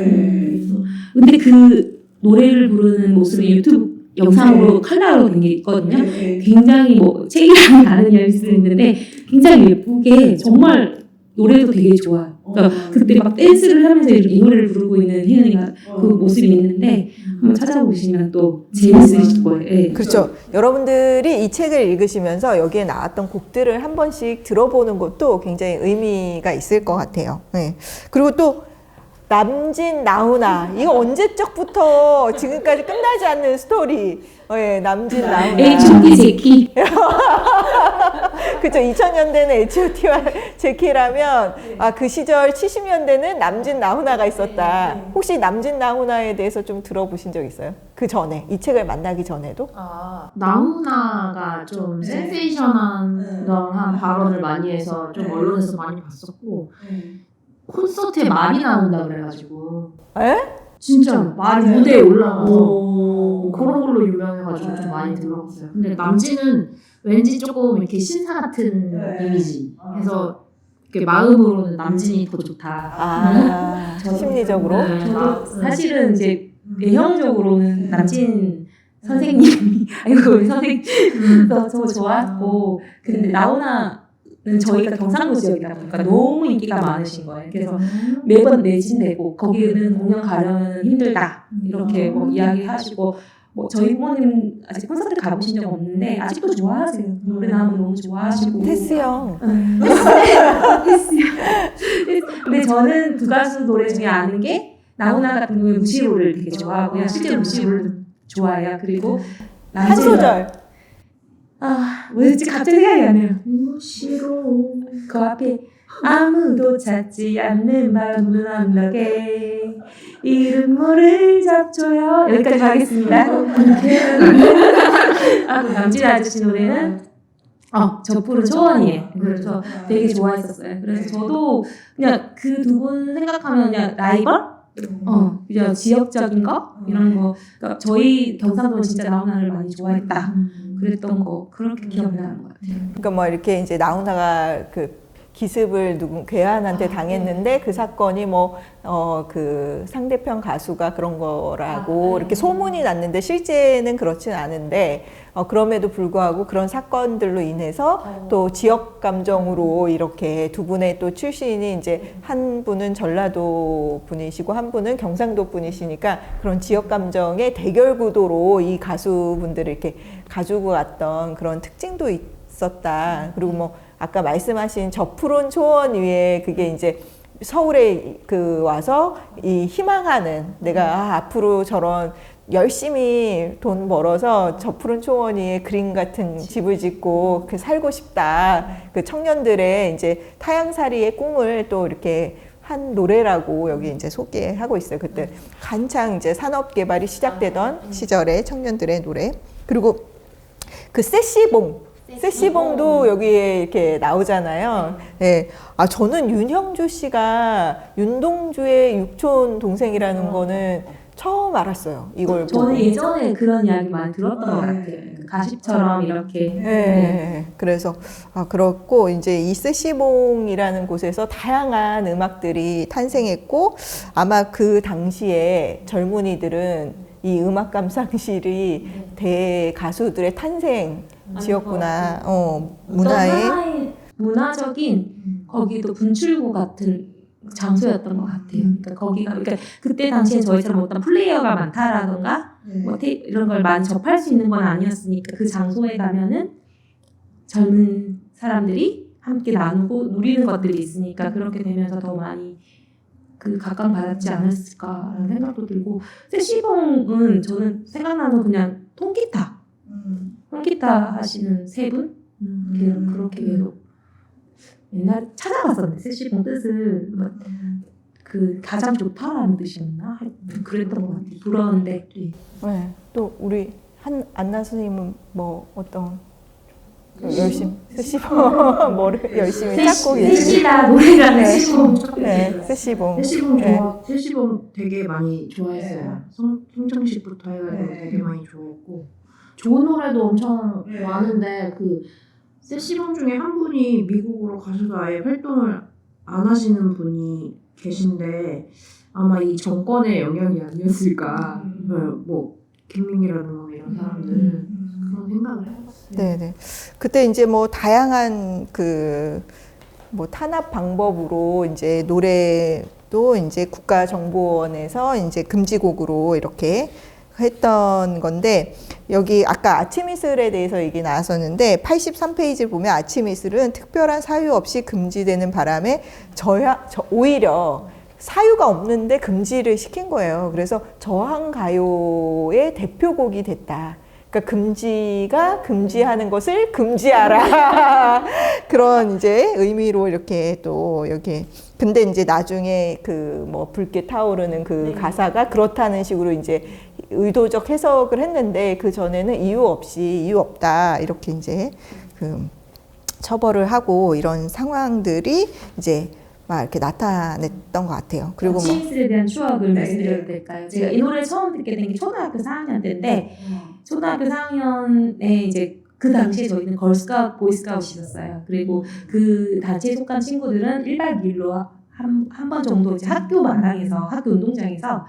근데 그 노래를 부르는 모습이 유튜브 영상으로 컬러로 된 게 있거든요. 굉장히 뭐 책이랑 다른 이야기일 수 있는데 굉장히 예쁘게 정말 노래도 되게 좋아요. 그러니까 그때 막 댄스를 하면서 이렇게 이 노래를 부르고 있는 혜은이가 그 모습이 있는데 한번 찾아보시면 또 재밌으실 거예요. 네. 그렇죠. 여러분들이 이 책을 읽으시면서 여기에 나왔던 곡들을 한 번씩 들어보는 것도 굉장히 의미가 있을 것 같아요. 네. 그리고 또 남진 나훈아 이거 언제적부터 지금까지 끝나지 않는 스토리. 예, 남진 나훈아. H.O.T. 제키. 그죠. 2000년대는 H.O.T와 제키라면 그 시절 70년대는 남진 나훈아가 있었다. 혹시 남진 나훈아에 대해서 좀 들어보신 적 있어요? 그 전에 이 책을 만나기 전에도? 나훈아가 좀 센세이션한 발언을 많이 해서 좀 언론에서 많이 봤었고 콘서트에 말이 나온다 그래가지고 에? 진짜 말이 무대에 올라가서 그런 걸로 유명해가지고 좀 많이 들어봤어요. 근데 남진은 왠지 조금 이렇게 신사 같은 이미지 해서 이렇게 마음으로는 남진이 더 좋다. 심리적으로? 네. 저도 사실은 이제 외형적으로는 남진 선생님이 아이고 우리 선생님 더 좋았고 근데 나훈아는 저희가 경상도 지역이다 보니까 너무 인기가 많으신 거예요. 그래서 매번 매진되고 거기는 공연 가려면 힘들다 이렇게 뭐 이야기하시고 뭐 저희 부모님 아직 콘서트 가보신 적 없는데 아직도 좋아하세요. 노래 나오면 너무 좋아하시고 테스 형. 근데 저는 두 가수 노래 중에 아는 게 나훈아 같은 경우에 무시로를 되게 좋아하고요. 실제로 무시로를 좋아해요. 그리고 한 소절. 왜 갑자기 생각이 안 나요. 무시로 그 앞에 아무도 찾지 않는 마음은 언덕에 이름 모를 잡초요. 여기까지 하겠습니다. 남진 아저씨 노래는 저 푸른 초원이에요. 그래서 되게 좋아했었어요. 그래서 저도 그냥 그 두 분 생각하면 그냥 라이벌? 그냥 지역적인 거? 이런 거. 그러니까 저희 경상도는 진짜 나훈아를 많이 좋아했다. 그랬던 거. 그렇게 기억이 나는 것 같아요. 그러니까 뭐 이렇게 이제 나훈아가 그 기습을 괴한한테 당했는데 그 사건이 그 상대편 가수가 그런 거라고 이렇게 소문이 났는데 실제는 그렇진 않은데 그럼에도 불구하고 그런 사건들로 인해서 또 지역 감정으로 이렇게 두 분의 또 출신이 이제 한 분은 전라도 분이시고 한 분은 경상도 분이시니까 그런 지역 감정의 대결 구도로 이 가수분들을 이렇게 가지고 갔던 그런 특징도 있었다. 그리고 뭐 아까 말씀하신 저 푸른 초원 위에 그게 이제 서울에 와서 이 희망하는 내가 앞으로 저런 열심히 돈 벌어서 저 푸른 초원 위에 그림 같은 집을 짓고 살고 싶다. 그 청년들의 이제 타향살이의 꿈을 또 이렇게 한 노래라고 여기 이제 소개하고 있어요. 그때 한창 이제 산업 개발이 시작되던 시절의 청년들의 노래. 그리고 그 세시봉도 여기에 이렇게 나오잖아요. 네. 저는 윤형주 씨가 윤동주의 육촌 동생이라는 거는 처음 알았어요. 이걸 보고. 저는 예전에 그런 이야기 많이 들었던 것 같아요. 가십처럼 이렇게. 네. 그래서 그렇고 이제 이 세시봉이라는 곳에서 다양한 음악들이 탄생했고 아마 그 당시에 젊은이들은 이 음악 감상실이 대가수들의 탄생지였구나. 문화의 문화적인 거기도 분출구 같은 장소였던 것 같아요. 그러니까 그때 당시에 저희처럼 어떤 플레이어가 많다라던가 이런 걸 많이 접할 수 있는 건 아니었으니까 그 장소에 가면은 젊은 사람들이 함께 나누고 누리는 것들이 있으니까 그렇게 되면서 더 많이 각광받았지 않았을까라는 생각도 들고 세시봉은 저는 생각나는 그냥 통기타 하시는 세 분 그렇게 계속 옛날에 찾아봤었는데 세시봉 뜻을 가장 좋다라는 뜻이었나? 그랬던 것 같아요. 부러운데. 네. 또 우리 안나 선생님은 뭐 어떤 열심히 세시봉 뭐를 열심히 찾고 계세요? 세시다 노래라는 세시봉 네, 세시봉. 세시봉 되게 많이 좋아했어요. 송정식부터 해가지고 되게 많이 좋아했고 좋은 노래도 엄청 많은데 그 세시봉 중에 한 분이 미국으로 가셔서 아예 활동을 안 하시는 분이 계신데 아마 이 정권의 영향이 아니었을까. 뭐 김민기라든가 이런 사람들 그런 생각을 해봤어요. 네네. 그때 이제 뭐 다양한 탄압 방법으로 이제 노래도 이제 국가정보원에서 이제 금지곡으로 이렇게 했던 건데 여기 아까 아침 이슬에 대해서 얘기 나왔었는데 83페이지를 보면 아침 이슬은 특별한 사유 없이 금지되는 바람에 오히려 사유가 없는데 금지를 시킨 거예요. 그래서 저항가요의 대표곡이 됐다. 그러니까 금지가 금지하는 것을 금지하라. 그런 이제 의미로 이렇게 또 이렇게. 근데 이제 나중에 그 뭐 붉게 타오르는 그 가사가 그렇다는 식으로 이제 의도적 해석을 했는데 그 전에는 이유 없이 이유 없다. 이렇게 이제 그 처벌을 하고 이런 상황들이 이제 막 이렇게 나타냈던 것 같아요. 그리고 뭐 치익스에 대한 추억을 말씀드려도 될까요? 제가 이 노래를 처음 듣게 된 게 초등학교 4학년 때인데 초등학교 4학년에 이제 그 당시에 저희는 걸스카우트, 보이스카우트였어요. 그리고 그 단체에 속한 친구들은 1박 2일로 한 번 정도 이제 학교 마당에서 학교 운동장에서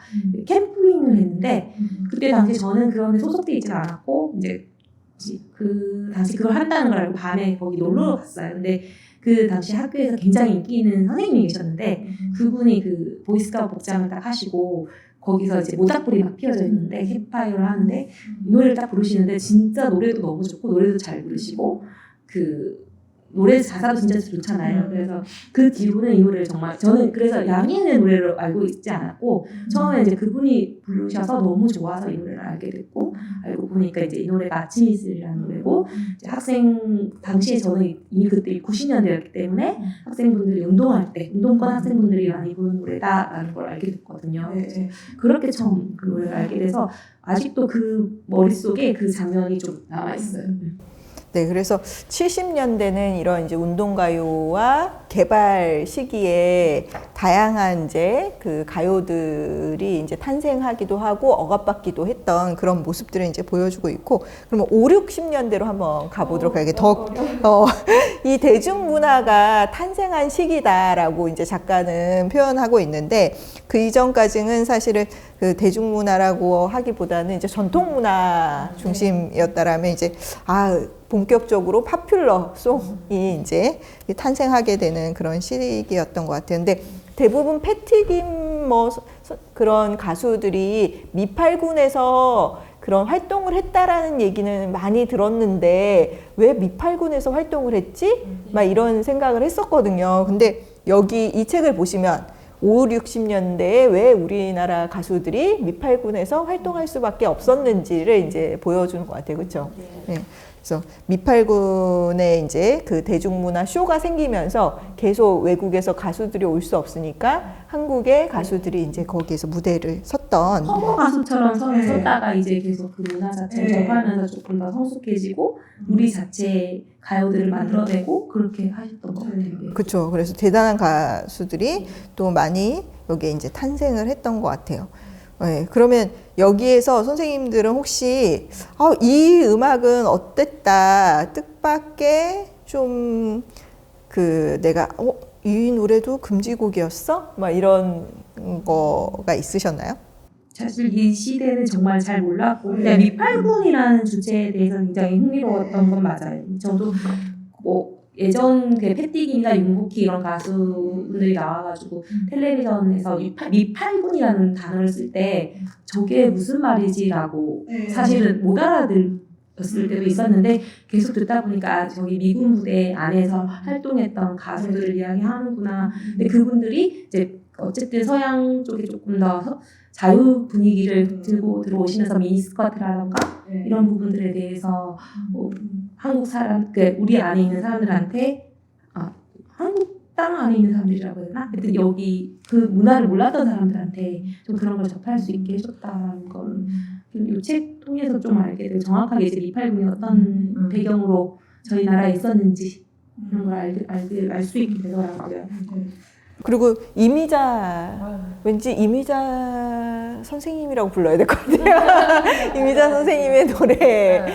캠핑을 했는데 그때 당시 저는 그런 데 소속돼 있지가 않았고 이제 그 당시 그걸 한다는 걸 알고 밤에 거기 놀러 갔어요. 근데 그 당시 학교에서 굉장히 인기 있는 선생님이 계셨는데 그분이 그 보이스카우트 복장을 딱 하시고 거기서 이제 모닥불이 막 피어져 있는데 캠프파이어를 하는데 이 노래를 딱 부르시는데 진짜 노래도 너무 좋고 노래도 잘 부르시고 그 노래 가사도 진짜 좋잖아요. 그래서 그 뒤로는 이 노래를 정말 저는 그래서 양희은의 노래를 알고 있지 않았고 처음에 이제 그분이 부르셔서 너무 좋아서 이 노래를 알게 됐고 알고 보니까 이제 이 노래가 아침 이슬이라는 노래고 이제 학생 당시에 저는 이미 그때 90년대였기 때문에 학생분들이 운동할 때 운동권 학생분들이 많이 부르는 노래다라는 걸 알게 됐거든요. 그래서 그렇게 처음 그 노래를 알게 돼서 아직도 그 머릿속에 그 장면이 좀 남아 있어요. 네, 그래서 70년대는 이런 이제 운동가요와 개발 시기에 다양한 이제 그 가요들이 이제 탄생하기도 하고 억압받기도 했던 그런 모습들을 이제 보여주고 있고, 그러면 5, 60년대로 한번 가보도록 하겠습니다. 이 대중문화가 탄생한 시기다라고 이제 작가는 표현하고 있는데, 그 이전까지는 사실은 그 대중문화라고 하기보다는 이제 전통문화 중심이었다라면 이제 본격적으로 파퓰러 송이 이제 탄생하게 되는 그런 시기였던 것 같아요. 근데 대부분 패티김 뭐 그런 가수들이 미팔군에서 그런 활동을 했다라는 얘기는 많이 들었는데 왜 미팔군에서 활동을 했지? 막 이런 생각을 했었거든요. 근데 여기 이 책을 보시면 5, 60년대에 왜 우리나라 가수들이 미팔군에서 활동할 수밖에 없었는지를 이제 보여주는 것 같아요. 그렇죠? 네. 그래서 미팔군에 이제 그 대중문화 쇼가 생기면서 계속 외국에서 가수들이 올 수 없으니까 한국의 가수들이 이제 거기에서 무대를 섰던 커버 가수처럼 섰다가 이제 계속 그 문화 자체를 접하면서 조금 더 성숙해지고 우리 자체의 가요들을 만들어내고 그렇게 하셨던 것 같아요. 그렇죠. 그래서 대단한 가수들이 또 많이 여기에 이제 탄생을 했던 것 같아요. 네, 그러면 여기에서 선생님들은 혹시 이 음악은 어땠다, 뜻밖의 좀 그 내가 이 노래도 금지곡이었어? 막 이런 거가 있으셨나요? 사실 이 시대는 정말 잘 몰랐고 미팔군이라는 주제에 대해서 굉장히 흥미로웠던 건 맞아요. 저도 뭐 예전 그 패티김이나 윤복희 이런 가수분들이 나와가지고 텔레비전에서 미팔군이라는 단어를 쓸 때 저게 무슨 말이지라고 사실은 못 알아들었을 때도 있었는데 계속 듣다 보니까 저기 미군 부대 안에서 활동했던 가수들을 이야기하는구나. 근데 그분들이 이제 어쨌든 서양 쪽에 조금 더 자유 분위기를 들고 들어오시면서 미니스커트라던가 이런 부분들에 대해서 한국 사람, 우리 안에 있는 사람들한테 한국 땅 안에 있는 사람들이라고 해야 되나? 하여튼 여기 그 문화를 몰랐던 사람들한테 좀 그런 걸 접할 수 있게 해줬다는 걸 이 책 통해서 좀 알게 되고 정확하게 이제 미팔군이 어떤 배경으로 저희 나라에 있었는지 이런 걸 알 수 있게 되더라고요. 그리고 이미자, 왠지 이미자 선생님이라고 불러야 될 것 같아요. 이미자 선생님의 노래,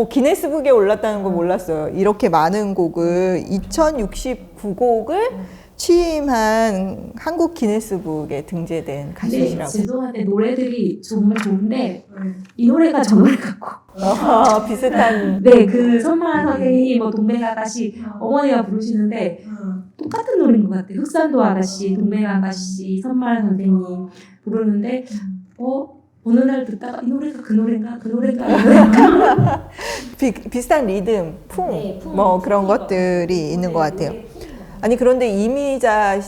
기네스북에 올랐다는 거 몰랐어요. 이렇게 많은 곡을, 2069곡을 취임한 한국 기네스북에 등재된 가수시라고. 죄송한데 노래들이 정말 좋은데 이 노래가 저 노래 같고 비슷한. 네, 그 선마을 선생님, 뭐 동백 아가씨 어머니가 부르시는데 똑같은 노래인 것 같아요. 흑산도 아가씨, 동백 아가씨, 선마을 선생님 부르는데 어느 날 듣다가 이 노래가 그 노래인가? 그 노래가 이 노래인가? 비슷한 리듬, 풍, 네, 뭐 그런 것들이 있는 것 같아요. 아니 그런데 이미자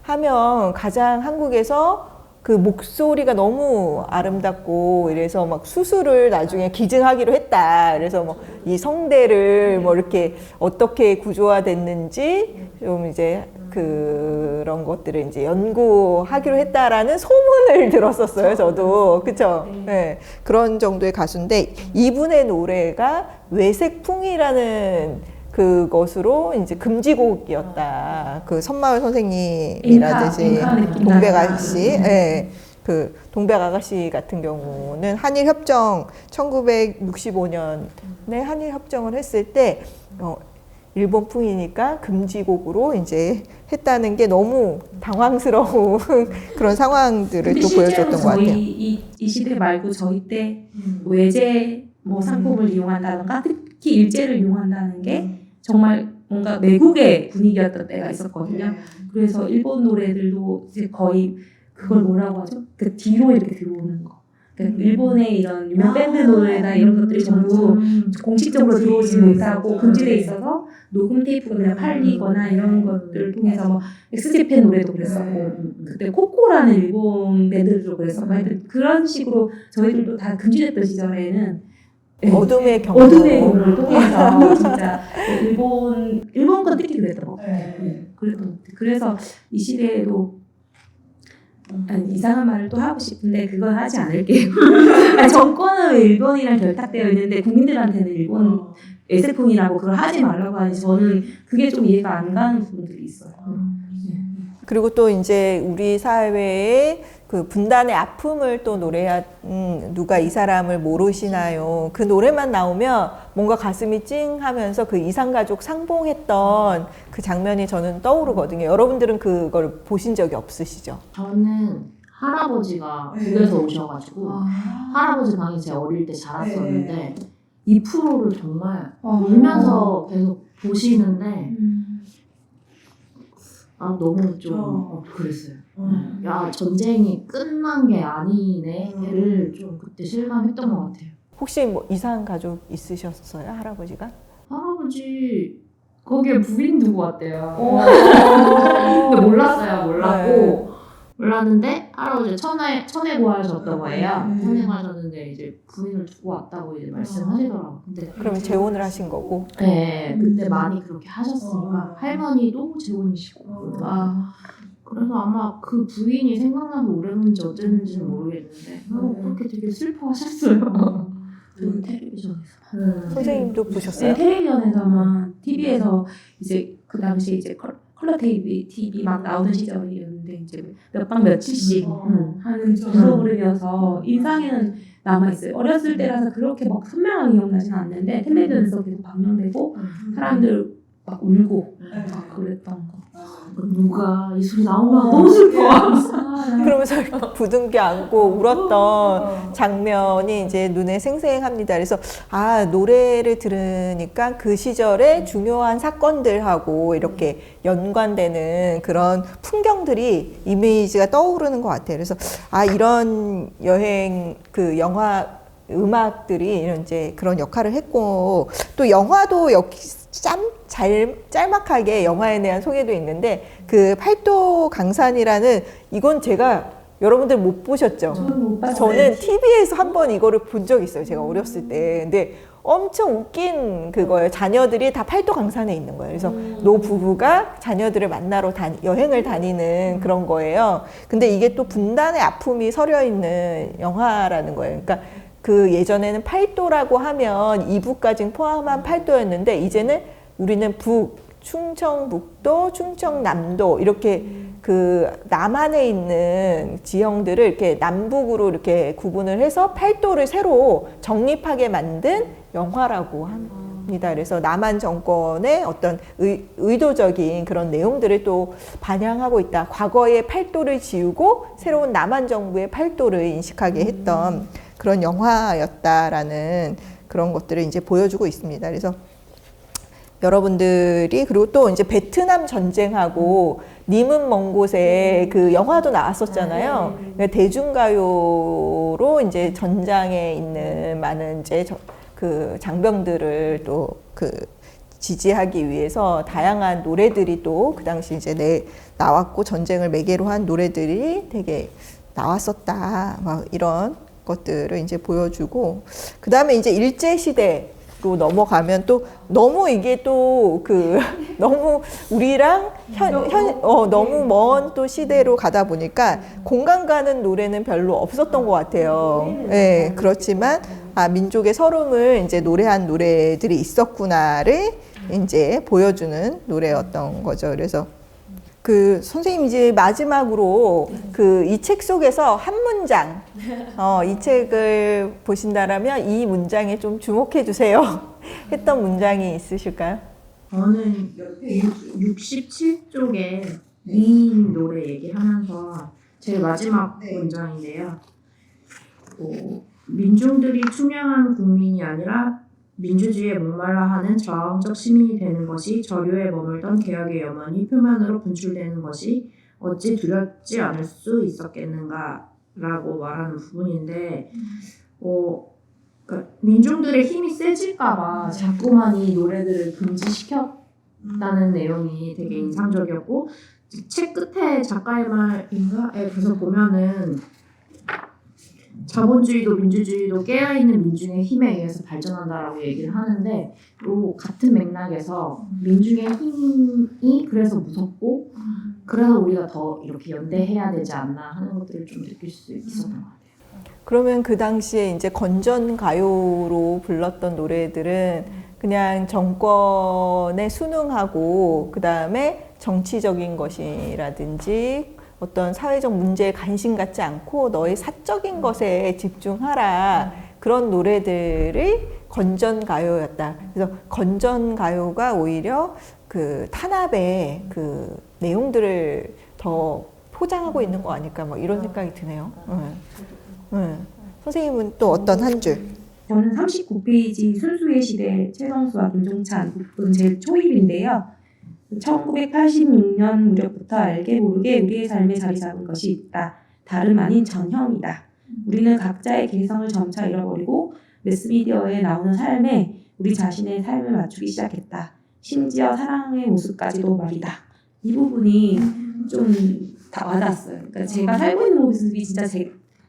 하면 가장 한국에서 그 목소리가 너무 아름답고 이래서 막 수술을 나중에 기증하기로 했다. 그래서 뭐 이 성대를 뭐 이렇게 어떻게 구조화됐는지 좀 이제 그런 것들을 이제 연구하기로 했다라는 소문을 들었었어요. 저도. 그쵸? 네. 그런 정도의 가수인데 이분의 노래가 외색풍이라는 그것으로 이제 금지곡이었다. 그 선마을 선생님이라든지 동백 아가씨, 예. 그 동백 아가씨 같은 경우는 한일 협정 1965년에 한일 협정을 했을 때 일본 풍이니까 금지곡으로 이제 했다는 게 너무 당황스러운 그런 상황들을 또 보여줬던 것 같아요. 저희 이 시대 말고 저희 때 외제 뭐 상품을 이용한다던가 특히 일제를 이용한다는 게 정말 뭔가 내국의 분위기였던 때가 있었거든요. 그래서 일본 노래들도 이제 거의 그걸 뭐라고 하죠? 그 뒤로 이렇게 들어오는 거. 그러니까 일본의 이런 유명 밴드 노래나 이런 것들이 전부 공식적으로 들어오지 못하고 금지돼 있어서 녹음 테이프가 그냥 팔리거나 이런 것들을 통해서 뭐 엑스제팬 노래도 그랬었고 그때 코코라는 일본 밴드들도 그랬었고 하여튼 그런 식으로 저희들도 다 금지됐던 시절에는 어둠의 경로. 어둠의 경로를 통해서 진짜 일본 건 특히 그랬던 것 같아요. 그래서 이 시대에도 아니, 이상한 말을 또 하고 싶은데 그건 하지 않을게요. 아니, 정권은 일본이랑 결탁되어 있는데 국민들한테는 일본 에세풍이라고 그걸 하지 말라고 하니 저는 그게 좀 이해가 안 가는 부분들이 있어요. 그리고 또 이제 우리 사회의 그 분단의 아픔을 또 노래한 누가 이 사람을 모르시나요? 그 노래만 나오면 뭔가 가슴이 찡하면서 그 이산가족 상봉했던 그 장면이 저는 떠오르거든요. 여러분들은 그걸 보신 적이 없으시죠? 저는 할아버지가 북에서 오셔가지고 할아버지 방에 제가 어릴 때 자랐었는데 이 프로를 정말 울면서 계속 보시는데 너무 좀 그랬어요. 야, 전쟁이 끝난 게 아니네를 좀 그때 실감했던 것 같아요. 혹시 뭐 이상 가족 있으셨어요, 할아버지가? 할아버지 거기에 부인 두고 왔대요. 근데 몰랐고 몰랐는데 할아버지 천에 고하셨던 거예요. 천에 고하셨는데 이제 부인을 두고 왔다고 이제 말씀하시더라고요. 근데 그러면 재혼을 하신 거고? 네, 그때 많이 그렇게 하셨으니까 할머니도 재혼이시고 그래서 아마 그 부인이 생각나서 오랬는지 어땠는지는 모르겠는데 그렇게 되게 슬퍼하셨어요. 그 텔레비전에서 선생님도 보셨어요? 네, 텔레비전에서만 TV에서 이제 그 당시 이제 컬러 TV 막 나오던 시절이었는데 이제 몇 방 며칠씩 하는 프로그램이어서 인상에는 남아있어요. 어렸을 때라서 그렇게 막 선명하게 기억나지는 않는데 텔레비전에서 계속 방영되고 사람들 막 울고 막 그랬던 거. 누가 이 소리 나오면 너무 슬퍼. 그러면서 부둥켜 안고 울었던 장면이 이제 눈에 생생합니다. 그래서 노래를 들으니까 그 시절의 중요한 사건들하고 이렇게 연관되는 그런 풍경들이 이미지가 떠오르는 것 같아요. 그래서 이런 여행 그 영화 음악들이 이런 이제 그런 역할을 했고 또 영화도 짤막하게 영화에 대한 소개도 있는데 그 팔도 강산이라는 이건 제가 여러분들 못 보셨죠? 저는 못 봤어요. 저는 TV에서 한번 이거를 본 적이 있어요. 제가 어렸을 때. 근데 엄청 웃긴 그거예요. 자녀들이 다 팔도 강산에 있는 거예요. 그래서 노 부부가 자녀들을 만나러 여행을 다니는 그런 거예요. 근데 이게 또 분단의 아픔이 서려 있는 영화라는 거예요. 그러니까 그 예전에는 팔도라고 하면 이북까지 포함한 팔도였는데 이제는 우리는 충청북도, 충청남도 이렇게 그 남한에 있는 지형들을 이렇게 남북으로 이렇게 구분을 해서 팔도를 새로 정립하게 만든 영화라고 합니다. 그래서 남한 정권의 어떤 의도적인 그런 내용들을 또 반영하고 있다. 과거의 팔도를 지우고 새로운 남한 정부의 팔도를 인식하게 했던 그런 영화였다라는 그런 것들을 이제 보여주고 있습니다. 그래서 여러분들이 그리고 또 이제 베트남 전쟁하고 님은 먼 곳에 그 영화도 나왔었잖아요. 대중가요로 이제 전장에 있는 많은 이제 그 장병들을 또 그 지지하기 위해서 다양한 노래들이 또 그 당시 이제 나왔고 전쟁을 매개로 한 노래들이 되게 나왔었다. 막 이런 것들을 이제 보여주고 그 다음에 이제 일제 시대로 넘어가면 또 너무 이게 또 너무 우리랑 너무 먼 또 시대로 가다 보니까 공감 가는 노래는 별로 없었던 것 같아요. 네, 그렇지만 민족의 서름을 이제 노래한 노래들이 있었구나를 이제 보여주는 노래였던 거죠. 그래서 선생님 이제 마지막으로 이 책 속에서 한 문장, 이 책을 보신다라면 이 문장에 좀 주목해 주세요. 했던 문장이 있으실까요? 저는 옆에 67쪽에 미인 노래 얘기하면서 제일 마지막 문장인데요. 민중들이 투명한 국민이 아니라 민주주의에 목말라 하는 저항적 시민이 되는 것이 저류에 머물던 개혁의 염원이 표면으로 분출되는 것이 어찌 두렵지 않을 수 있었겠는가 라고 말하는 부분인데 그러니까 민중들의 힘이 세질까봐 자꾸만 이 노래들을 금지시켰다는 내용이 되게 인상적이었고 책 끝에 작가의 말인가에 계속 보면은 자본주의도 민주주의도 깨어있는 민중의 힘에 의해서 발전한다라고 얘기를 하는데 또 같은 맥락에서 민중의 힘이 그래서 무섭고 그래서 우리가 더 이렇게 연대해야 되지 않나 하는 것들을 좀 느낄 수 있었던 것 같아요. 그러면 그 당시에 이제 건전 가요로 불렀던 노래들은 그냥 정권에 순응하고 그 다음에 정치적인 것이라든지 어떤 사회적 문제에 관심 갖지 않고 너의 사적인 것에 집중하라. 그런 노래들이 건전가요였다. 그래서 건전가요가 오히려 탄압의 내용들을 더 포장하고 있는 거 아닐까 뭐 이런 생각이 드네요. 선생님은 또 어떤 한 줄? 저는 39페이지 순수의 시대 최성수와 김종찬 부분 제일 초입인데요. 1986년 무렵부터 알게 모르게 우리의 삶에 자리 잡은 것이 있다. 다름 아닌 전형이다. 우리는 각자의 개성을 점차 잃어버리고 매스미디어에 나오는 삶에 우리 자신의 삶을 맞추기 시작했다. 심지어 사랑의 모습까지도 말이다. 이 부분이 좀 다 와닿았어요. 그러니까 제가 살고 있는 모습이 진짜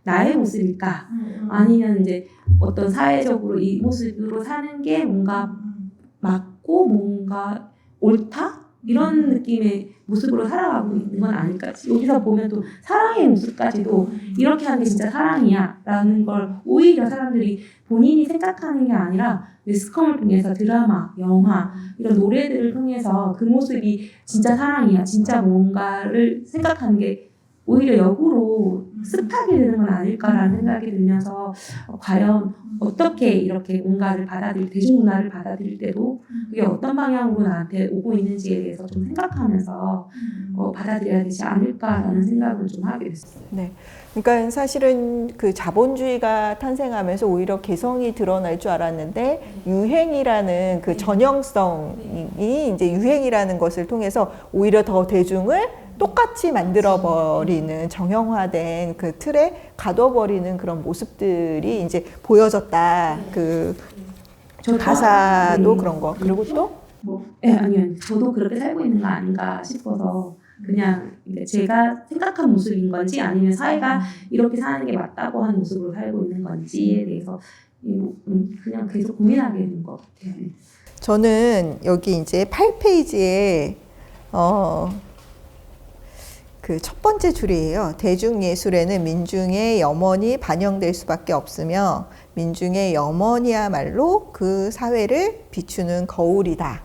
나의 모습일까? 아니면 이제 어떤 사회적으로 이 모습으로 사는 게 뭔가 맞고 뭔가 옳다? 이런 느낌의 모습으로 살아가고 있는 건 아닐까. 여기서 보면 또 사랑의 모습까지도 이렇게 하는 게 진짜 사랑이야 라는 걸 오히려 사람들이 본인이 생각하는 게 아니라 매스컴을 통해서 드라마, 영화 이런 노래들을 통해서 그 모습이 진짜 사랑이야, 진짜 뭔가를 생각하는 게 오히려 역으로 습하게 되는 건 아닐까라는 생각이 들면서 과연 어떻게 이렇게 뭔가를 대중문화를 받아들일 때도 그게 어떤 방향으로 나한테 오고 있는지에 대해서 좀 생각하면서 받아들여야 되지 않을까라는 생각을 좀 하게 됐어요. 네. 그러니까 사실은 자본주의가 탄생하면서 오히려 개성이 드러날 줄 알았는데 유행이라는 전형성이 이제 유행이라는 것을 통해서 오히려 더 대중을 똑같이 만들어버리는 정형화된 틀에 가둬버리는 그런 모습들이 이제 보여졌다. 가사도 그런 거. 그리고 또? 아니요. 저도 그렇게 살고 있는 거 아닌가 싶어서 그냥 제가 생각한 모습인 건지 아니면 사회가 이렇게 사는 게 맞다고 한 모습으로 살고 있는 건지에 대해서 그냥 계속 고민하게 되는 것 같아요. 저는 여기 이제 8페이지에 첫 번째 줄이에요. 대중예술에는 민중의 염원이 반영될 수밖에 없으며 민중의 염원이야말로 그 사회를 비추는 거울이다.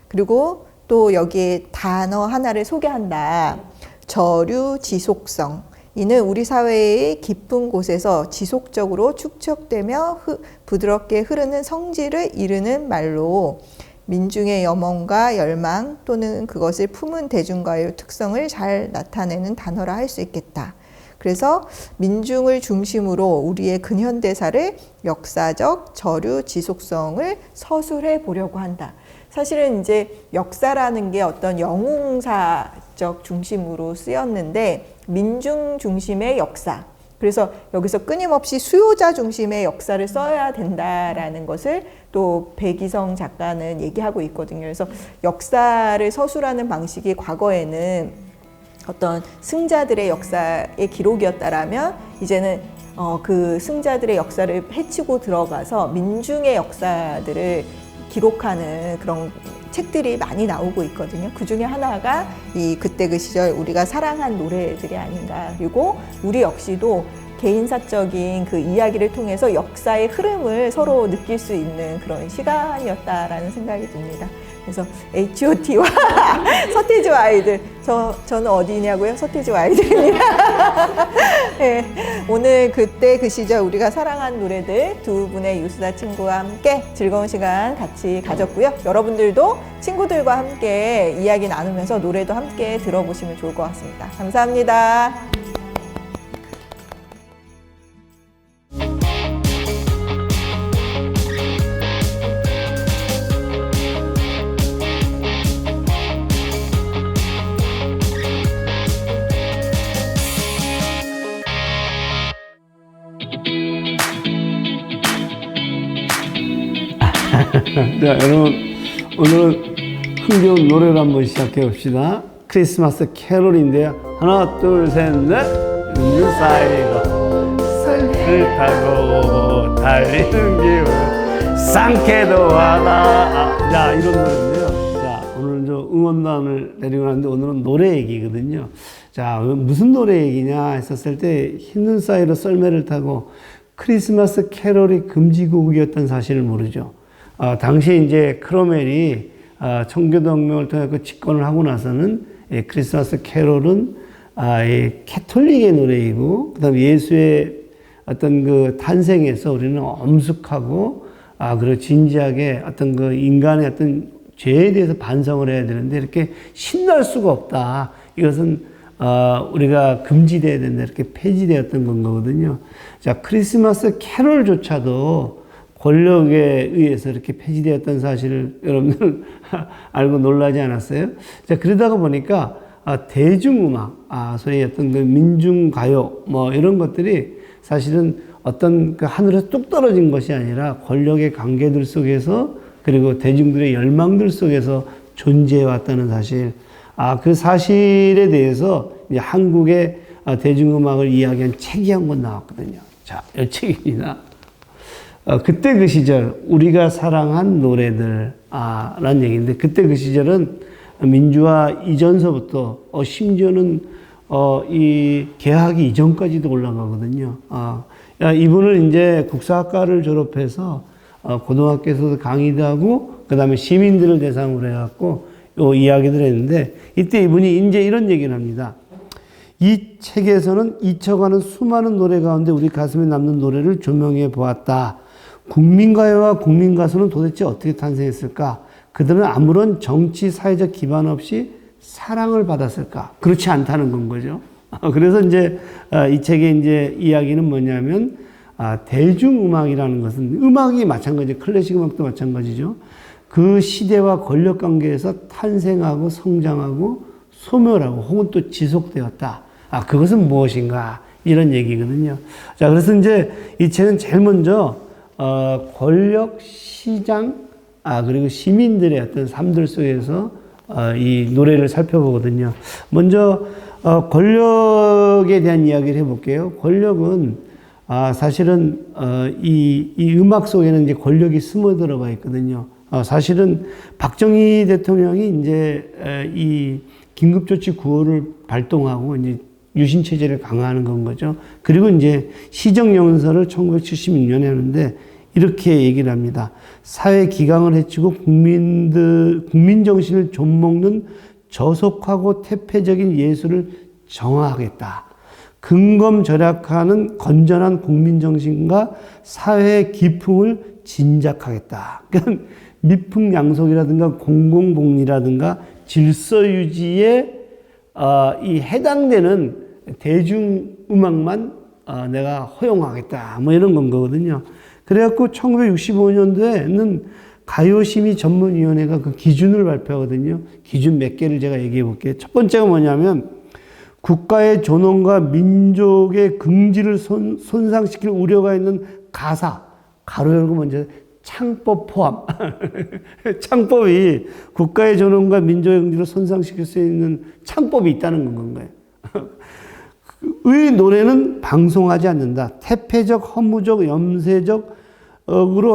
그리고 또 여기에 단어 하나를 소개한다. 저류 지속성. 이는 우리 사회의 깊은 곳에서 지속적으로 축적되며 부드럽게 흐르는 성질을 이르는 말로 민중의 염원과 열망 또는 그것을 품은 대중가요의 특성을 잘 나타내는 단어라 할 수 있겠다. 그래서 민중을 중심으로 우리의 근현대사를 역사적 저류 지속성을 서술해 보려고 한다. 사실은 이제 역사라는 게 어떤 영웅사적 중심으로 쓰였는데 민중 중심의 역사, 그래서 여기서 끊임없이 수요자 중심의 역사를 써야 된다라는 것을 또 백이성 작가는 얘기하고 있거든요. 그래서 역사를 서술하는 방식이 과거에는 어떤 승자들의 역사의 기록이었다라면 이제는 그 승자들의 역사를 헤치고 들어가서 민중의 역사들을 기록하는 그런 책들이 많이 나오고 있거든요. 그 중에 하나가 이 그때 그 시절 우리가 사랑한 노래들이 아닌가. 그리고 우리 역시도 개인사적인 그 이야기를 통해서 역사의 흐름을 서로 느낄 수 있는 그런 시간이었다라는 생각이 듭니다. 그래서 H.O.T와 서태지와 아이들, 저는 어디냐고요? 서태지와 아이들입니다. 네, 오늘 그때 그 시절 우리가 사랑한 노래들 두 분의 유수다 친구와 함께 즐거운 시간 같이 가졌고요. 여러분들도 친구들과 함께 이야기 나누면서 노래도 함께 들어보시면 좋을 것 같습니다. 감사합니다. 자, 여러분, 오늘은 흥겨운 노래를 한번 시작해 봅시다. 크리스마스 캐롤인데요. 하나, 둘, 셋, 넷. 있는 사이로 설을 타고 달리는 기분 상쾌도 하다. 자, 이런 노래인데요. 자, 오늘 저 응원단을 데리고 왔는데 오늘은 노래 얘기거든요. 자, 무슨 노래 얘기냐 했었을 때 흰눈 사이로 썰매를 타고 크리스마스 캐롤이 금지곡이었던 사실을 모르죠. 당시에 이제 크로멜이 청교도혁명을 통해 집권을 하고 나서는 크리스마스 캐롤은 캐톨릭의 노래이고, 그 다음에 예수의 어떤 그 탄생에서 우리는 엄숙하고, 그리고 진지하게 어떤 그 인간의 어떤 죄에 대해서 반성을 해야 되는데, 이렇게 신날 수가 없다. 이것은, 우리가 금지되어야 된다. 이렇게 폐지되었던 건 거거든요. 자, 크리스마스 캐롤조차도 권력에 의해서 이렇게 폐지되었던 사실을 여러분들 알고 놀라지 않았어요? 자, 그러다가 보니까 대중음악, 소위 어떤 그 민중가요, 뭐 이런 것들이 사실은 어떤 그 하늘에서 뚝 떨어진 것이 아니라 권력의 관계들 속에서 그리고 대중들의 열망들 속에서 존재해 왔다는 사실. 그 사실에 대해서 이제 한국의 대중음악을 이야기한 책이 한 권 나왔거든요. 자, 이 책입니다. 그때 그 시절 우리가 사랑한 노래들 라는 얘기인데, 그때 그 시절은 민주화 이전서부터 심지어는 이 개학이 이전까지도 올라가거든요. 이분을 이제 국사학과를 졸업해서 고등학교에서도 강의도 하고 그 다음에 시민들을 대상으로 해갖고 요 이야기들 했는데, 이때 이분이 이제 이런 얘기를 합니다. 이 책에서는 잊혀가는 수많은 노래 가운데 우리 가슴에 남는 노래를 조명해 보았다. 국민가요와 국민가수는 도대체 어떻게 탄생했을까? 그들은 아무런 정치, 사회적 기반 없이 사랑을 받았을까? 그렇지 않다는 건 거죠. 그래서 이제 이 책의 이제 이야기는 뭐냐면, 대중음악이라는 것은 음악이 마찬가지죠. 클래식 음악도 마찬가지죠. 그 시대와 권력 관계에서 탄생하고 성장하고 소멸하고 혹은 또 지속되었다. 그것은 무엇인가? 이런 얘기거든요. 자, 그래서 이제 이 책은 제일 먼저 권력, 시장, 그리고 시민들의 어떤 삶들 속에서 이 노래를 살펴보거든요. 먼저 권력에 대한 이야기를 해볼게요. 권력은 사실은 이 음악 속에는 이제 권력이 스며 들어가 있거든요. 사실은 박정희 대통령이 이제 이 긴급조치 구호를 발동하고 이제 유신 체제를 강화하는 건 거죠. 그리고 이제 시정연설을 1976년에 하는데 이렇게 얘기를 합니다. 사회 기강을 해치고 국민 정신을 좀먹는 저속하고 태폐적인 예술을 정화하겠다. 근검절약하는 건전한 국민 정신과 사회의 기풍을 진작하겠다. 그러니까 미풍양속이라든가 공공복리라든가 질서 유지에 이 해당되는 대중음악만 내가 허용하겠다. 뭐 이런 건 거거든요. 그래갖고 1965년도에는 가요심의 전문위원회가 그 기준을 발표하거든요. 기준 몇 개를 제가 얘기해 볼게요. 첫 번째가 뭐냐면 국가의 존엄과 민족의 긍지를 손상시킬 우려가 있는 가사, 가로 열고 먼저 창법 포함. 창법이 국가의 존엄과 민족의 긍지를 손상시킬 수 있는 창법이 있다는 건가요? 의 노래는 방송하지 않는다. 태폐적, 허무적, 염세적으로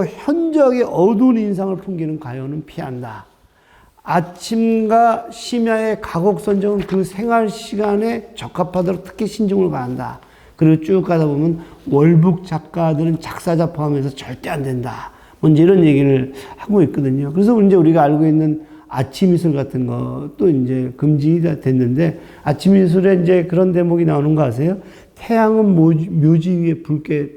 현저하게 어두운 인상을 풍기는 가요는 피한다. 아침과 심야의 가곡선정은 그 생활 시간에 적합하도록 특히 신중을 가한다. 그리고 쭉 가다 보면 월북 작가들은 작사자 포함해서 절대 안 된다. 먼저 이런 얘기를 하고 있거든요. 그래서 이제 우리가 알고 있는 아침 이슬 같은 것도 이제 금지가 됐는데, 아침 이슬에 이제 그런 대목이 나오는 거 아세요? 태양은 묘지 위에 붉게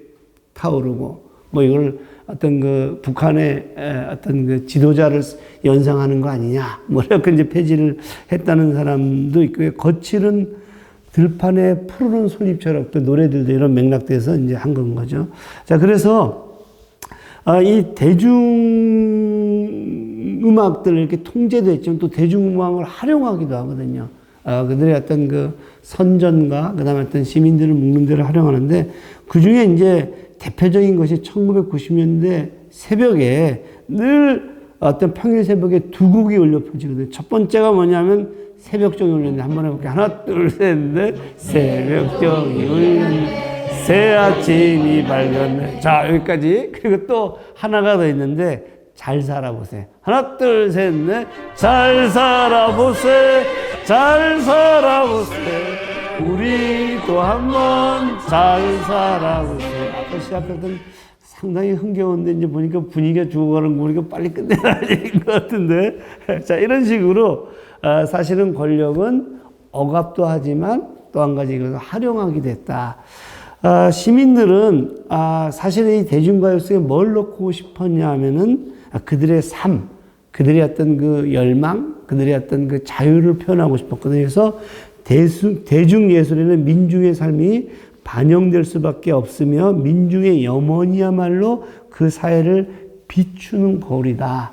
타오르고, 뭐 이걸 어떤 그 북한의 어떤 그 지도자를 연상하는 거 아니냐, 뭐 이렇게 이제 폐지를 했다는 사람도 있고요. 거칠은 들판에 푸르른 솔잎처럼 또 노래들도 이런 맥락에서 이제 한 건 거죠. 자, 그래서 이 대중음악들을 이렇게 통제도 했지만 또 대중음악을 활용하기도 하거든요. 그들의 어떤 그 선전과 그 다음에 어떤 시민들을 묶는 데를 활용하는데, 그 중에 이제 대표적인 것이 1990년대 새벽에 늘 어떤 평일 새벽에 두 곡이 울려 퍼지거든요. 첫 번째가 뭐냐면 새벽종이 울렸는데, 한번 해볼게요. 하나, 둘, 셋, 넷. 새벽종이 울렸네. 새 아침이 밝았네. 자, 여기까지. 그리고 또 하나가 더 있는데, 잘 살아보세요. 하나, 둘, 셋, 넷. 잘 살아보세요. 잘 살아보세요. 우리도 한번 잘 살아보세요. 아까 시작했던 상당히 흥겨운데, 이제 보니까 분위기가 죽어가는 거 보니까 빨리 끝내야 될 것 같은데. 자, 이런 식으로 사실은 권력은 억압도 하지만 또 한 가지 이것을 활용하게 됐다. 시민들은 사실 이 대중가요 속에 뭘 넣고 싶었냐 하면은 그들의 삶, 그들의 어떤 그 열망, 그들의 어떤 그 자유를 표현하고 싶었거든요. 그래서 대중예술에는 민중의 삶이 반영될 수밖에 없으며 민중의 염원이야말로 그 사회를 비추는 거울이다.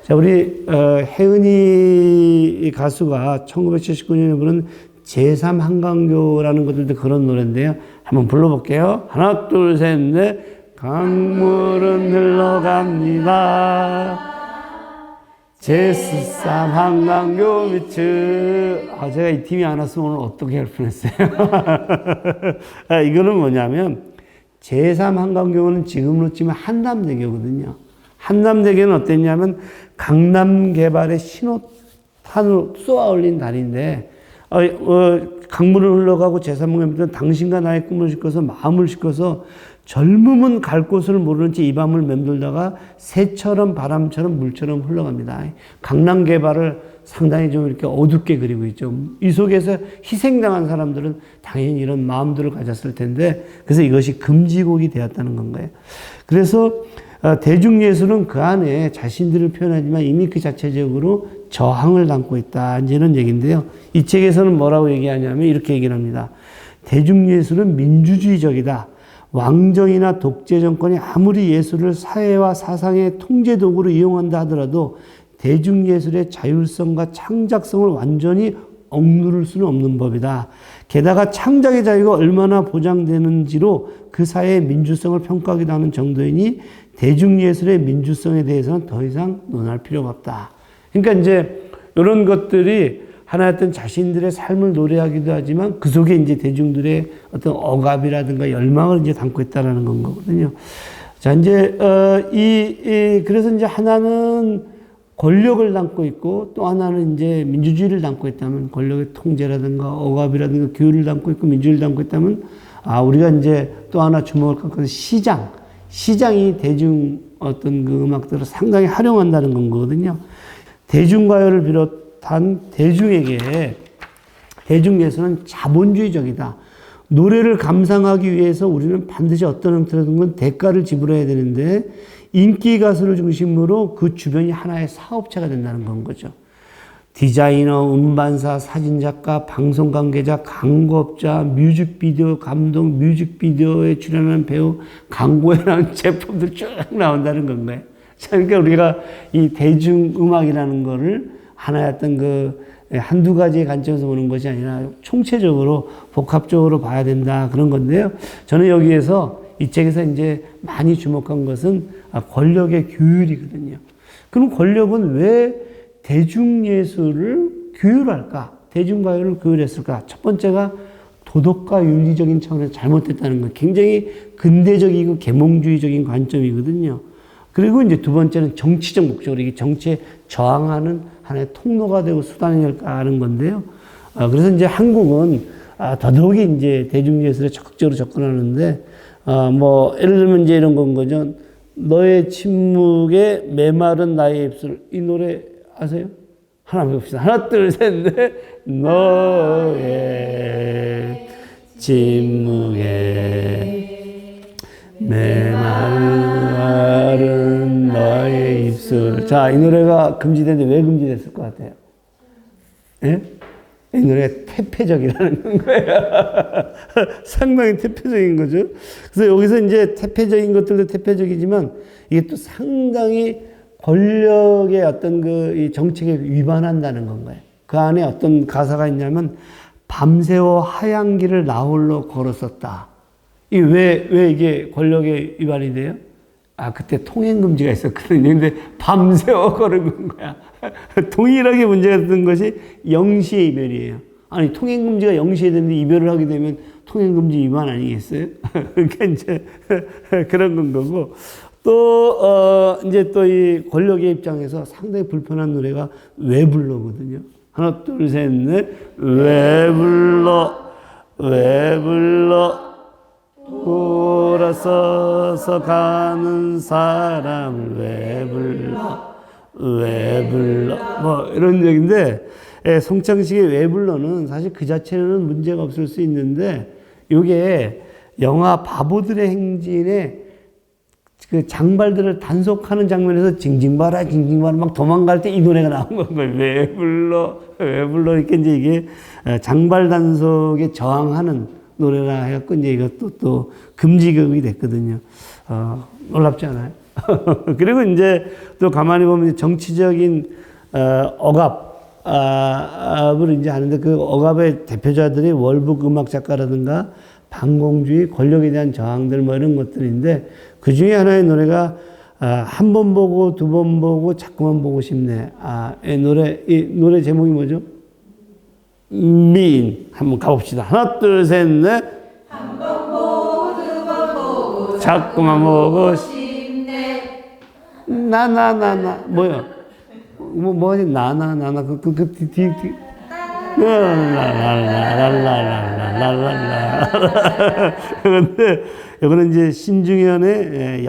자, 우리 혜은이 가수가 1979년에 부른 제3한강교라는 것들도 그런 노래인데요. 한번 불러볼게요. 하나, 둘, 셋, 넷. 강물은 흘러갑니다. 제3 한강교 밑을. 제가 이 팀이 안 왔으면 오늘 어떻게 할 뻔했어요. 이거는 뭐냐면, 제3 한강교는 지금으로 치면 한남대교거든요. 한남대교는 어땠냐면, 강남 개발의 신호탄을 쏘아 올린 다리인데, 강물을 흘러가고 제3강교는 당신과 나의 꿈을 싣고서 마음을 싣고서 젊음은 갈 곳을 모르는 채 이 밤을 맴돌다가 새처럼 바람처럼 물처럼 흘러갑니다. 강남 개발을 상당히 좀 이렇게 어둡게 그리고 있죠. 이 속에서 희생당한 사람들은 당연히 이런 마음들을 가졌을 텐데, 그래서 이것이 금지곡이 되었다는 건가요. 그래서 대중예술은 그 안에 자신들을 표현하지만 이미 그 자체적으로 저항을 담고 있다. 이런 얘기인데요. 이 책에서는 뭐라고 얘기하냐면 이렇게 얘기를 합니다. 대중예술은 민주주의적이다. 왕정이나 독재 정권이 아무리 예술을 사회와 사상의 통제 도구로 이용한다 하더라도 대중예술의 자율성과 창작성을 완전히 억누를 수는 없는 법이다. 게다가 창작의 자유가 얼마나 보장되는지로 그 사회의 민주성을 평가하기도 하는 정도이니 대중예술의 민주성에 대해서는 더 이상 논할 필요가 없다. 그러니까 이제 이런 것들이 하나의 어떤 자신들의 삶을 노래하기도 하지만 그 속에 이제 대중들의 어떤 억압이라든가 열망을 이제 담고 있다라는 건 거거든요. 자, 이제, 그래서 이제 하나는 권력을 담고 있고 또 하나는 이제 민주주의를 담고 있다면 권력의 통제라든가 억압이라든가 규율을 담고 있고 민주주의를 담고 있다면 우리가 이제 또 하나 주목할 것은 시장이 대중 어떤 그 음악들을 상당히 활용한다는 건 거거든요. 대중가요를 비롯한 대중에게 대중예술은 자본주의적이다. 노래를 감상하기 위해서 우리는 반드시 어떤 형태로든 대가를 지불해야 되는데 인기 가수를 중심으로 그 주변이 하나의 사업체가 된다는 건 거죠. 디자이너, 음반사, 사진작가, 방송관계자, 광고업자, 뮤직비디오 감독, 뮤직비디오에 출연하는 배우, 광고에 나온 제품들 쭉 나온다는 건가요? 그러니까 우리가 이 대중음악이라는 거를 하나의 어떤 그 한두 가지의 관점에서 보는 것이 아니라 총체적으로 복합적으로 봐야 된다 그런 건데요. 저는 여기에서 이 책에서 이제 많이 주목한 것은 권력의 규율이거든요. 그럼 권력은 왜 대중예술을 규율할까? 대중가요를 규율했을까? 첫 번째가 도덕과 윤리적인 차원에서 잘못됐다는 거. 굉장히 근대적이고 계몽주의적인 관점이거든요. 그리고 이제 두 번째는 정치적 목적으로 이게 정치에 저항하는 하나의 통로가 되고 수단이 될까 하는 건데요. 그래서 이제 한국은 더더욱이 이제 대중예술에 적극적으로 접근하는데, 뭐, 예를 들면 이제 이런 건 거죠. 너의 침묵에 메마른 나의 입술. 이 노래 아세요? 하나 해봅시다. 하나, 둘, 셋, 넷. 너의 침묵에 메마른 너의 입술. 자, 이 노래가 금지됐는데 왜 금지됐을 것 같아요? 예? 이 노래가 태폐적이라는 거예요. 상당히 태폐적인 거죠. 그래서 여기서 이제 태폐적인 것들도 태폐적이지만 이게 또 상당히 권력의 어떤 이 정책에 위반한다는 건 거예요. 그 안에 어떤 가사가 있냐면 밤새워 하얀 길을 나 홀로 걸었었다. 이게 왜 이게 권력에 위반이 돼요? 그때 통행금지가 있었거든요. 근데 밤새워 걸은 거야. 동일하게 문제가 됐던 것이 영시의 이별이에요. 아니, 통행금지가 0시에 되는데 이별을 하게 되면 통행금지 위반 아니겠어요? 그러니까 이제 그런 건 거고. 또, 이제 또 이 권력의 입장에서 상당히 불편한 노래가 왜 불러거든요. 하나, 둘, 셋, 넷. 왜 불러, 왜 불러. 돌아서서 가는 사람을 왜 불러, 왜 불러. 뭐, 이런 얘기인데, 송창식의 왜 불러는 사실 그 자체는 문제가 없을 수 있는데, 이게 영화 바보들의 행진에 그 장발들을 단속하는 장면에서 징징바라 막 도망갈 때 이 노래가 나온 거예요. 왜 불러, 왜 불러. 이렇게 이제 이게 장발 단속에 저항하는 노래라 해갖고 이제 이것도 또 금지곡이 됐거든요. 놀랍지 않아요? 그리고 이제 또 가만히 보면 정치적인 억압을 이제 하는데 그 억압의 대표자들이 월북 음악 작가라든가 반공주의, 권력에 대한 저항들 뭐 이런 것들인데 그 중에 하나의 노래가 한 번 보고 두 번 보고 자꾸만 보고 싶네. 이 노래 제목이 뭐죠? 미인. 한번 가봅시다. 하나, 둘, 셋, 넷. 한 번 보고 두 번 보고 자꾸만 보고 싶네. 나나나나 뭐야? 뭐지? 나나나나 뒤. 그런데 이거는 이제 신중현의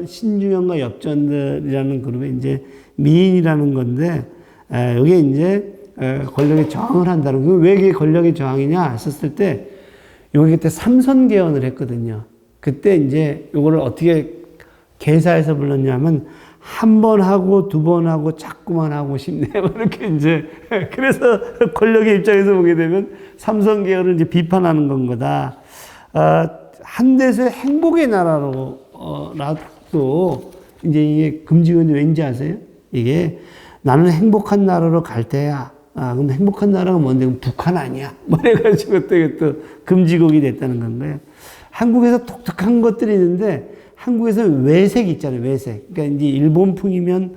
신중현과 엽전들이라는 그룹의 이제 미인이라는 건데, 이게 이제 권력에 저항을 한다는 거. 왜 이게 권력의 저항이냐 했었을 때, 요게 그때 삼선 개헌을 했거든요. 그때 이제 요거를 어떻게 개사해서 불렀냐면, 한 번 하고 두 번 하고 자꾸만 하고 싶네. 이렇게 이제 그래서 권력의 입장에서 보게 되면 삼선 계열을 이제 비판하는 건 거다. 한데서 행복의 나라로 나도 이제 이게 금지가 왠지 아세요? 이게 나는 행복한 나라로 갈 때야. 그럼 행복한 나라가 뭔데? 그럼 북한 아니야. 뭐 이래가지고 또 금지곡이 됐다는 건가요? 한국에서 독특한 것들이 있는데. 한국에서 외색 있잖아요, 외색. 그러니까 이제 일본풍이면,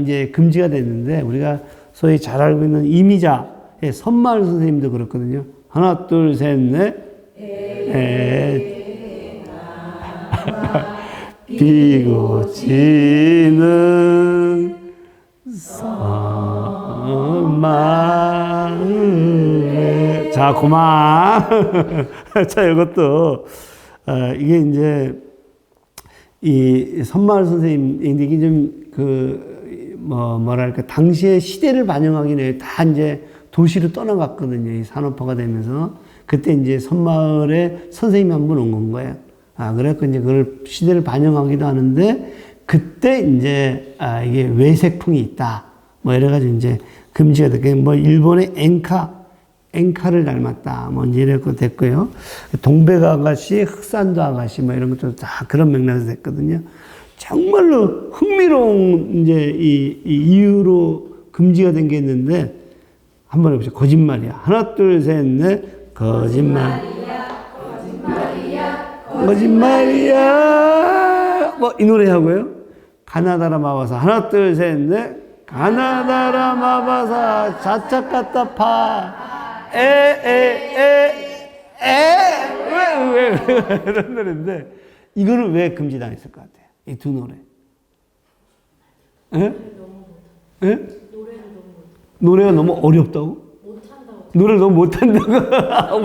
이제 금지가 됐는데, 우리가 소위 잘 알고 있는 이미자의 선마을 선생님도 그렇거든요. 하나, 둘, 셋, 넷. 비고 지는 선마을에. 자, 그만. 자, 이것도. 이게 이제, 이 선마을 선생님인데, 이게 좀, 뭐랄까, 당시의 시대를 반영하기 위해 다 이제 도시로 떠나갔거든요. 이 산업화가 되면서. 그때 이제 선마을에 선생님이 한 분 온 건 거예요. 그래갖고 이제 그걸 시대를 반영하기도 하는데, 그때 이제, 이게 외색풍이 있다. 뭐 이래가지고 이제 금지가 됐고, 뭐 일본의 엔카를 닮았다. 뭐 이제 이랬고 됐고요. 동백 아가씨, 흑산도 아가씨 뭐 이런 것도 다 그런 맥락에서 됐거든요. 정말로 흥미로운 이제 이 이유로 금지가 된 게 있는데 한번 해보세요. 거짓말이야. 하나, 둘, 셋, 넷. 거짓말이야. 뭐, 이 노래 하고요. 가나다라 마바사. 하나, 둘, 셋, 넷. 가나다라 마바사. 자착 갖다 파. 왜, 이런 노래인데, 이거는 왜 금지당했을 것 같아요? 이 두 노래. 예? 예? 노래가 너무 어렵다고? 노래를 너무 못한다고?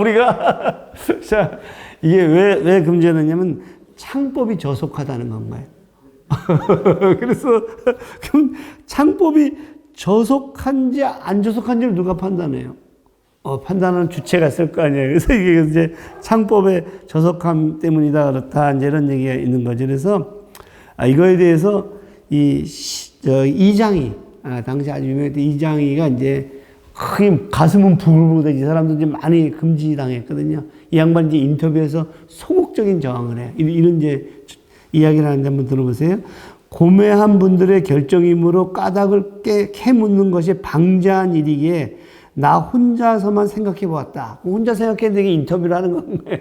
우리가? 자, 이게 왜 금지하느냐면, 창법이 저속하다는 건가요? 그래서, 그럼 창법이 저속한지 안 저속한지를 누가 판단해요? 판단하는 주체가 있을 거 아니에요. 그래서 이게 이제 창법의 저속함 때문이다, 그렇다, 이제 이런 얘기가 있는 거죠. 그래서, 이거에 대해서 이장희, 당시 아주 유명했던 이장희가 이제 크게 가슴은 부글부글되지, 사람들 이제 많이 금지당했거든요. 이 양반 이제 인터뷰에서 소극적인 저항을 해요. 이런 이제 이야기를 하는데 한번 들어보세요. 고매한 분들의 결정이므로 까닭을 캐묻는 것이 방자한 일이기에 나 혼자서만 생각해 보았다. 혼자 생각했는데 이게 인터뷰를 하는 건가요?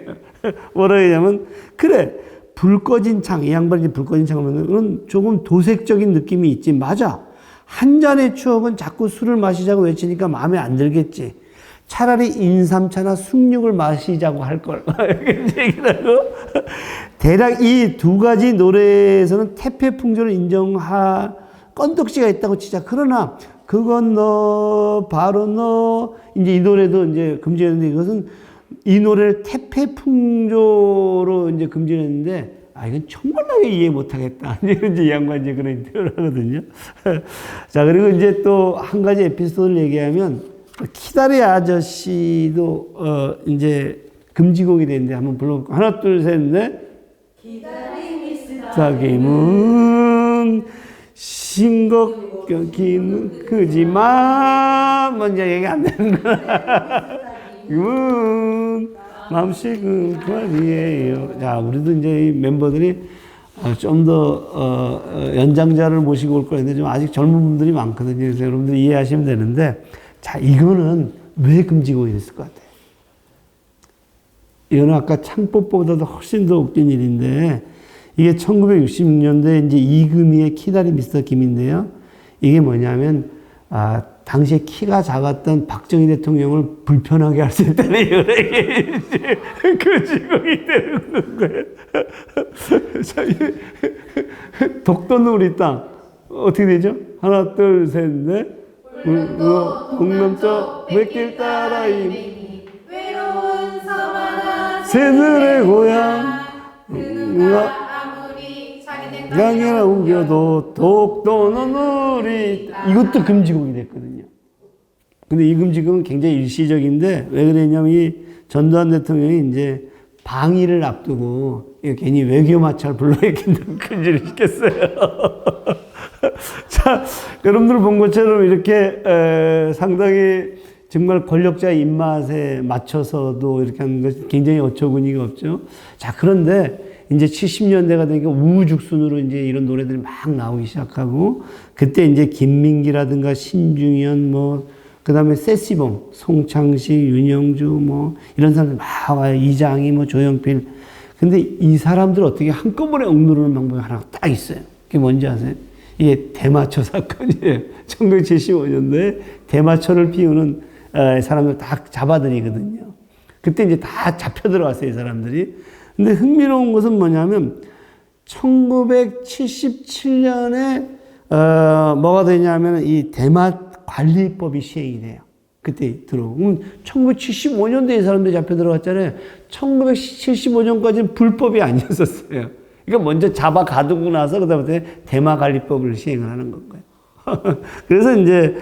뭐라 하냐면, 그래, 불 꺼진 창, 이 양반이 불 꺼진 창을 보면 조금 도색적인 느낌이 있지. 맞아. 한 잔의 추억은 자꾸 술을 마시자고 외치니까 마음에 안 들겠지. 차라리 인삼차나 숭늉을 마시자고 할걸. 이렇게 얘기를 하고, 대략 이 두 가지 노래에서는 태폐풍조를 인정할 건덕지가 있다고 치자. 그러나, 그건 너, 바로 너, 이제 이 노래도 이제 금지했는데, 이것은 이 노래를 태폐풍조로 이제 금지했는데, 이건 정말로 이해 못하겠다. 이제 이 양반 이제 그런 인터뷰를 하거든요. 자, 그리고 이제 또 한 가지 에피소드를 얘기하면, 키다리 아저씨도, 이제 금지곡이 되는데 한번 불러볼까요? 하나, 둘, 셋, 넷. 키다리 미스터김은 싱겁기는 크지만, 먼저 얘기 안 되는 거야. 맘씩은 그만이에요. 자, 우리도 이제 이 멤버들이 좀 더 연장자를 모시고 올 거였는데 좀 아직 젊은 분들이 많거든요. 그래서 여러분들 이해하시면 되는데, 자, 이거는 왜 금지곡이 됐을 것 같아요? 이거는 아까 창법보다도 훨씬 더 웃긴 일인데, 이게 1960년대 이제 이금희의 키다리 미스터 김인데요. 이게 뭐냐면, 당시에 키가 작았던 박정희 대통령을 불편하게 할 수 있다는 이유로 그 지공이 되는 거예요. 자, 독도는 우리 땅. 어떻게 되죠? 하나, 둘, 셋, 넷. 동남쪽 백길 따라 외로운 섬 하나 새들의 고향 강이나 우겨도 독도는 우리 이것도 금지곡이 됐거든요. 근데 이 금지곡은 굉장히 일시적인데 왜 그랬냐면 이 전두환 대통령이 이제 방위를 앞두고 괜히 외교 마찰 불러일으킨다고 금지를 시켰어요. 자, 여러분들 본 것처럼 이렇게 상당히 정말 권력자 입맛에 맞춰서도 이렇게 하는 것이 굉장히 어처구니가 없죠. 자, 그런데 이제 70년대가 되니까 우후죽순으로 이제 이런 노래들이 막 나오기 시작하고, 그때 이제 김민기라든가 신중현 그 다음에 세시봉, 송창식, 윤영주 이런 사람들 막 와요. 이장희 조영필. 근데 이 사람들 어떻게 한꺼번에 억누르는 방법이 하나 딱 있어요. 그게 뭔지 아세요? 이게 대마초 사건이에요. 1975년도에 대마초를 피우는 사람들 다 잡아들이거든요. 그때 이제 다 잡혀 들어왔어요, 이 사람들이. 근데 흥미로운 것은 뭐냐면 1977년에 뭐가 되냐면 이 대맛 관리법이 시행이 돼요. 그때 들어오고 1975년도에 이 사람들이 잡혀 들어갔잖아요. 1975년까지는 불법이 아니었었어요. 그러니까 먼저 잡아 가두고 나서 그다음에 대마 관리법을 시행을 하는 건가요. 그래서 이제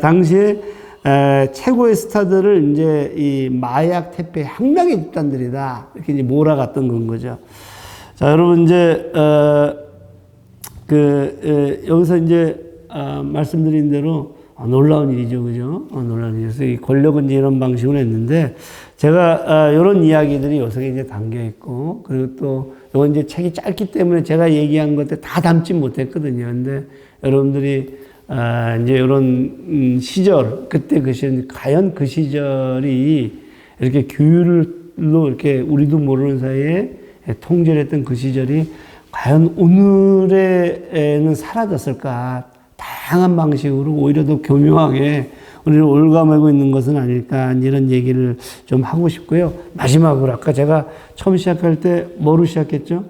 당시에 최고의 스타들을 이제 이 마약 태폐 향락의 집단들이다 이렇게 이제 몰아갔던 건 거죠. 자, 여러분 이제 여기서 이제 말씀드린 대로 놀라운 일이죠, 그죠? 놀라운 일이죠. 그래서 이 권력은 이제 이런 방식으로 했는데 제가 이런 이야기들이 요새 이제 담겨 있고, 그리고 또 이건 이제 책이 짧기 때문에 제가 얘기한 것들 다 담지 못했거든요. 근데 여러분들이 이제 이런 시절, 그때 그 시절, 과연 그 시절이 이렇게 규율로 이렇게 우리도 모르는 사이에 통제를 했던 그 시절이 과연 오늘에는 사라졌을까? 다양한 방식으로 오히려 더 교묘하게 우리를 올가매고 있는 것은 아닐까? 이런 얘기를 좀 하고 싶고요. 마지막으로 아까 제가 처음 시작할 때 뭐로 시작했죠?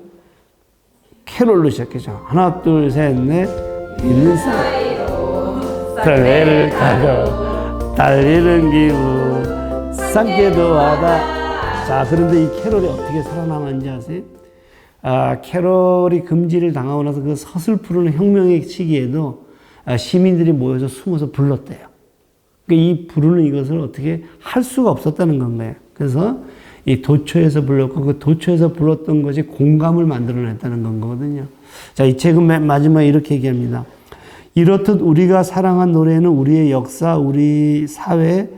캐롤로 시작했죠. 하나, 둘, 셋, 넷. 있는 사이로 설레를 가져 달리는 기분 상쾌도 하다. 자, 그런데 이 캐롤이 어떻게 살아남았는지 아세요? 캐롤이 금지를 당하고 나서 그 서슬푸르는 혁명의 시기에도 시민들이 모여서 숨어서 불렀대요. 그러니까 이 부르는 이것을 어떻게 할 수가 없었다는 건 거예요. 그래서 이 도처에서 불렀고 그 도처에서 불렀던 것이 공감을 만들어냈다는 거거든요. 자, 이 책은 맨 마지막에 이렇게 얘기합니다. 이렇듯 우리가 사랑한 노래는 우리의 역사, 우리 사회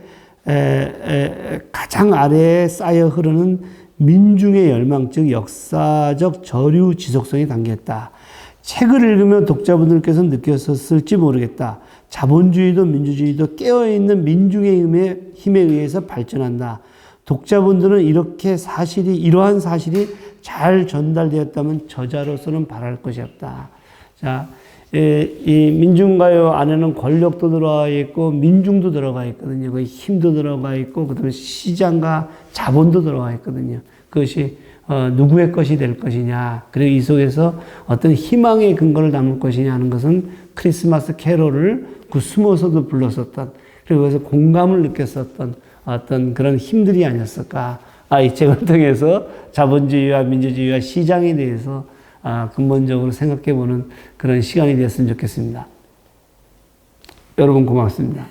가장 아래에 쌓여 흐르는 민중의 열망, 즉 역사적 저류 지속성이 담겼다. 책을 읽으면 독자분들께서 느꼈었을지 모르겠다. 자본주의도 민주주의도 깨어있는 민중의 힘에 의해서 발전한다. 독자분들은 이러한 사실이 잘 전달되었다면 저자로서는 바랄 것이 없다. 자, 이 민중가요 안에는 권력도 들어가 있고 민중도 들어가 있거든요. 그 힘도 들어가 있고 그다음에 시장과 자본도 들어가 있거든요. 그것이 누구의 것이 될 것이냐, 그리고 이 속에서 어떤 희망의 근거를 담을 것이냐 하는 것은 크리스마스 캐롤을 그 숨어서도 불렀었던, 그리고 그래서 공감을 느꼈었던 어떤 그런 힘들이 아니었을까. 이 책을 통해서 자본주의와 민주주의와 시장에 대해서 근본적으로 생각해보는 그런 시간이 됐으면 좋겠습니다. 여러분 고맙습니다.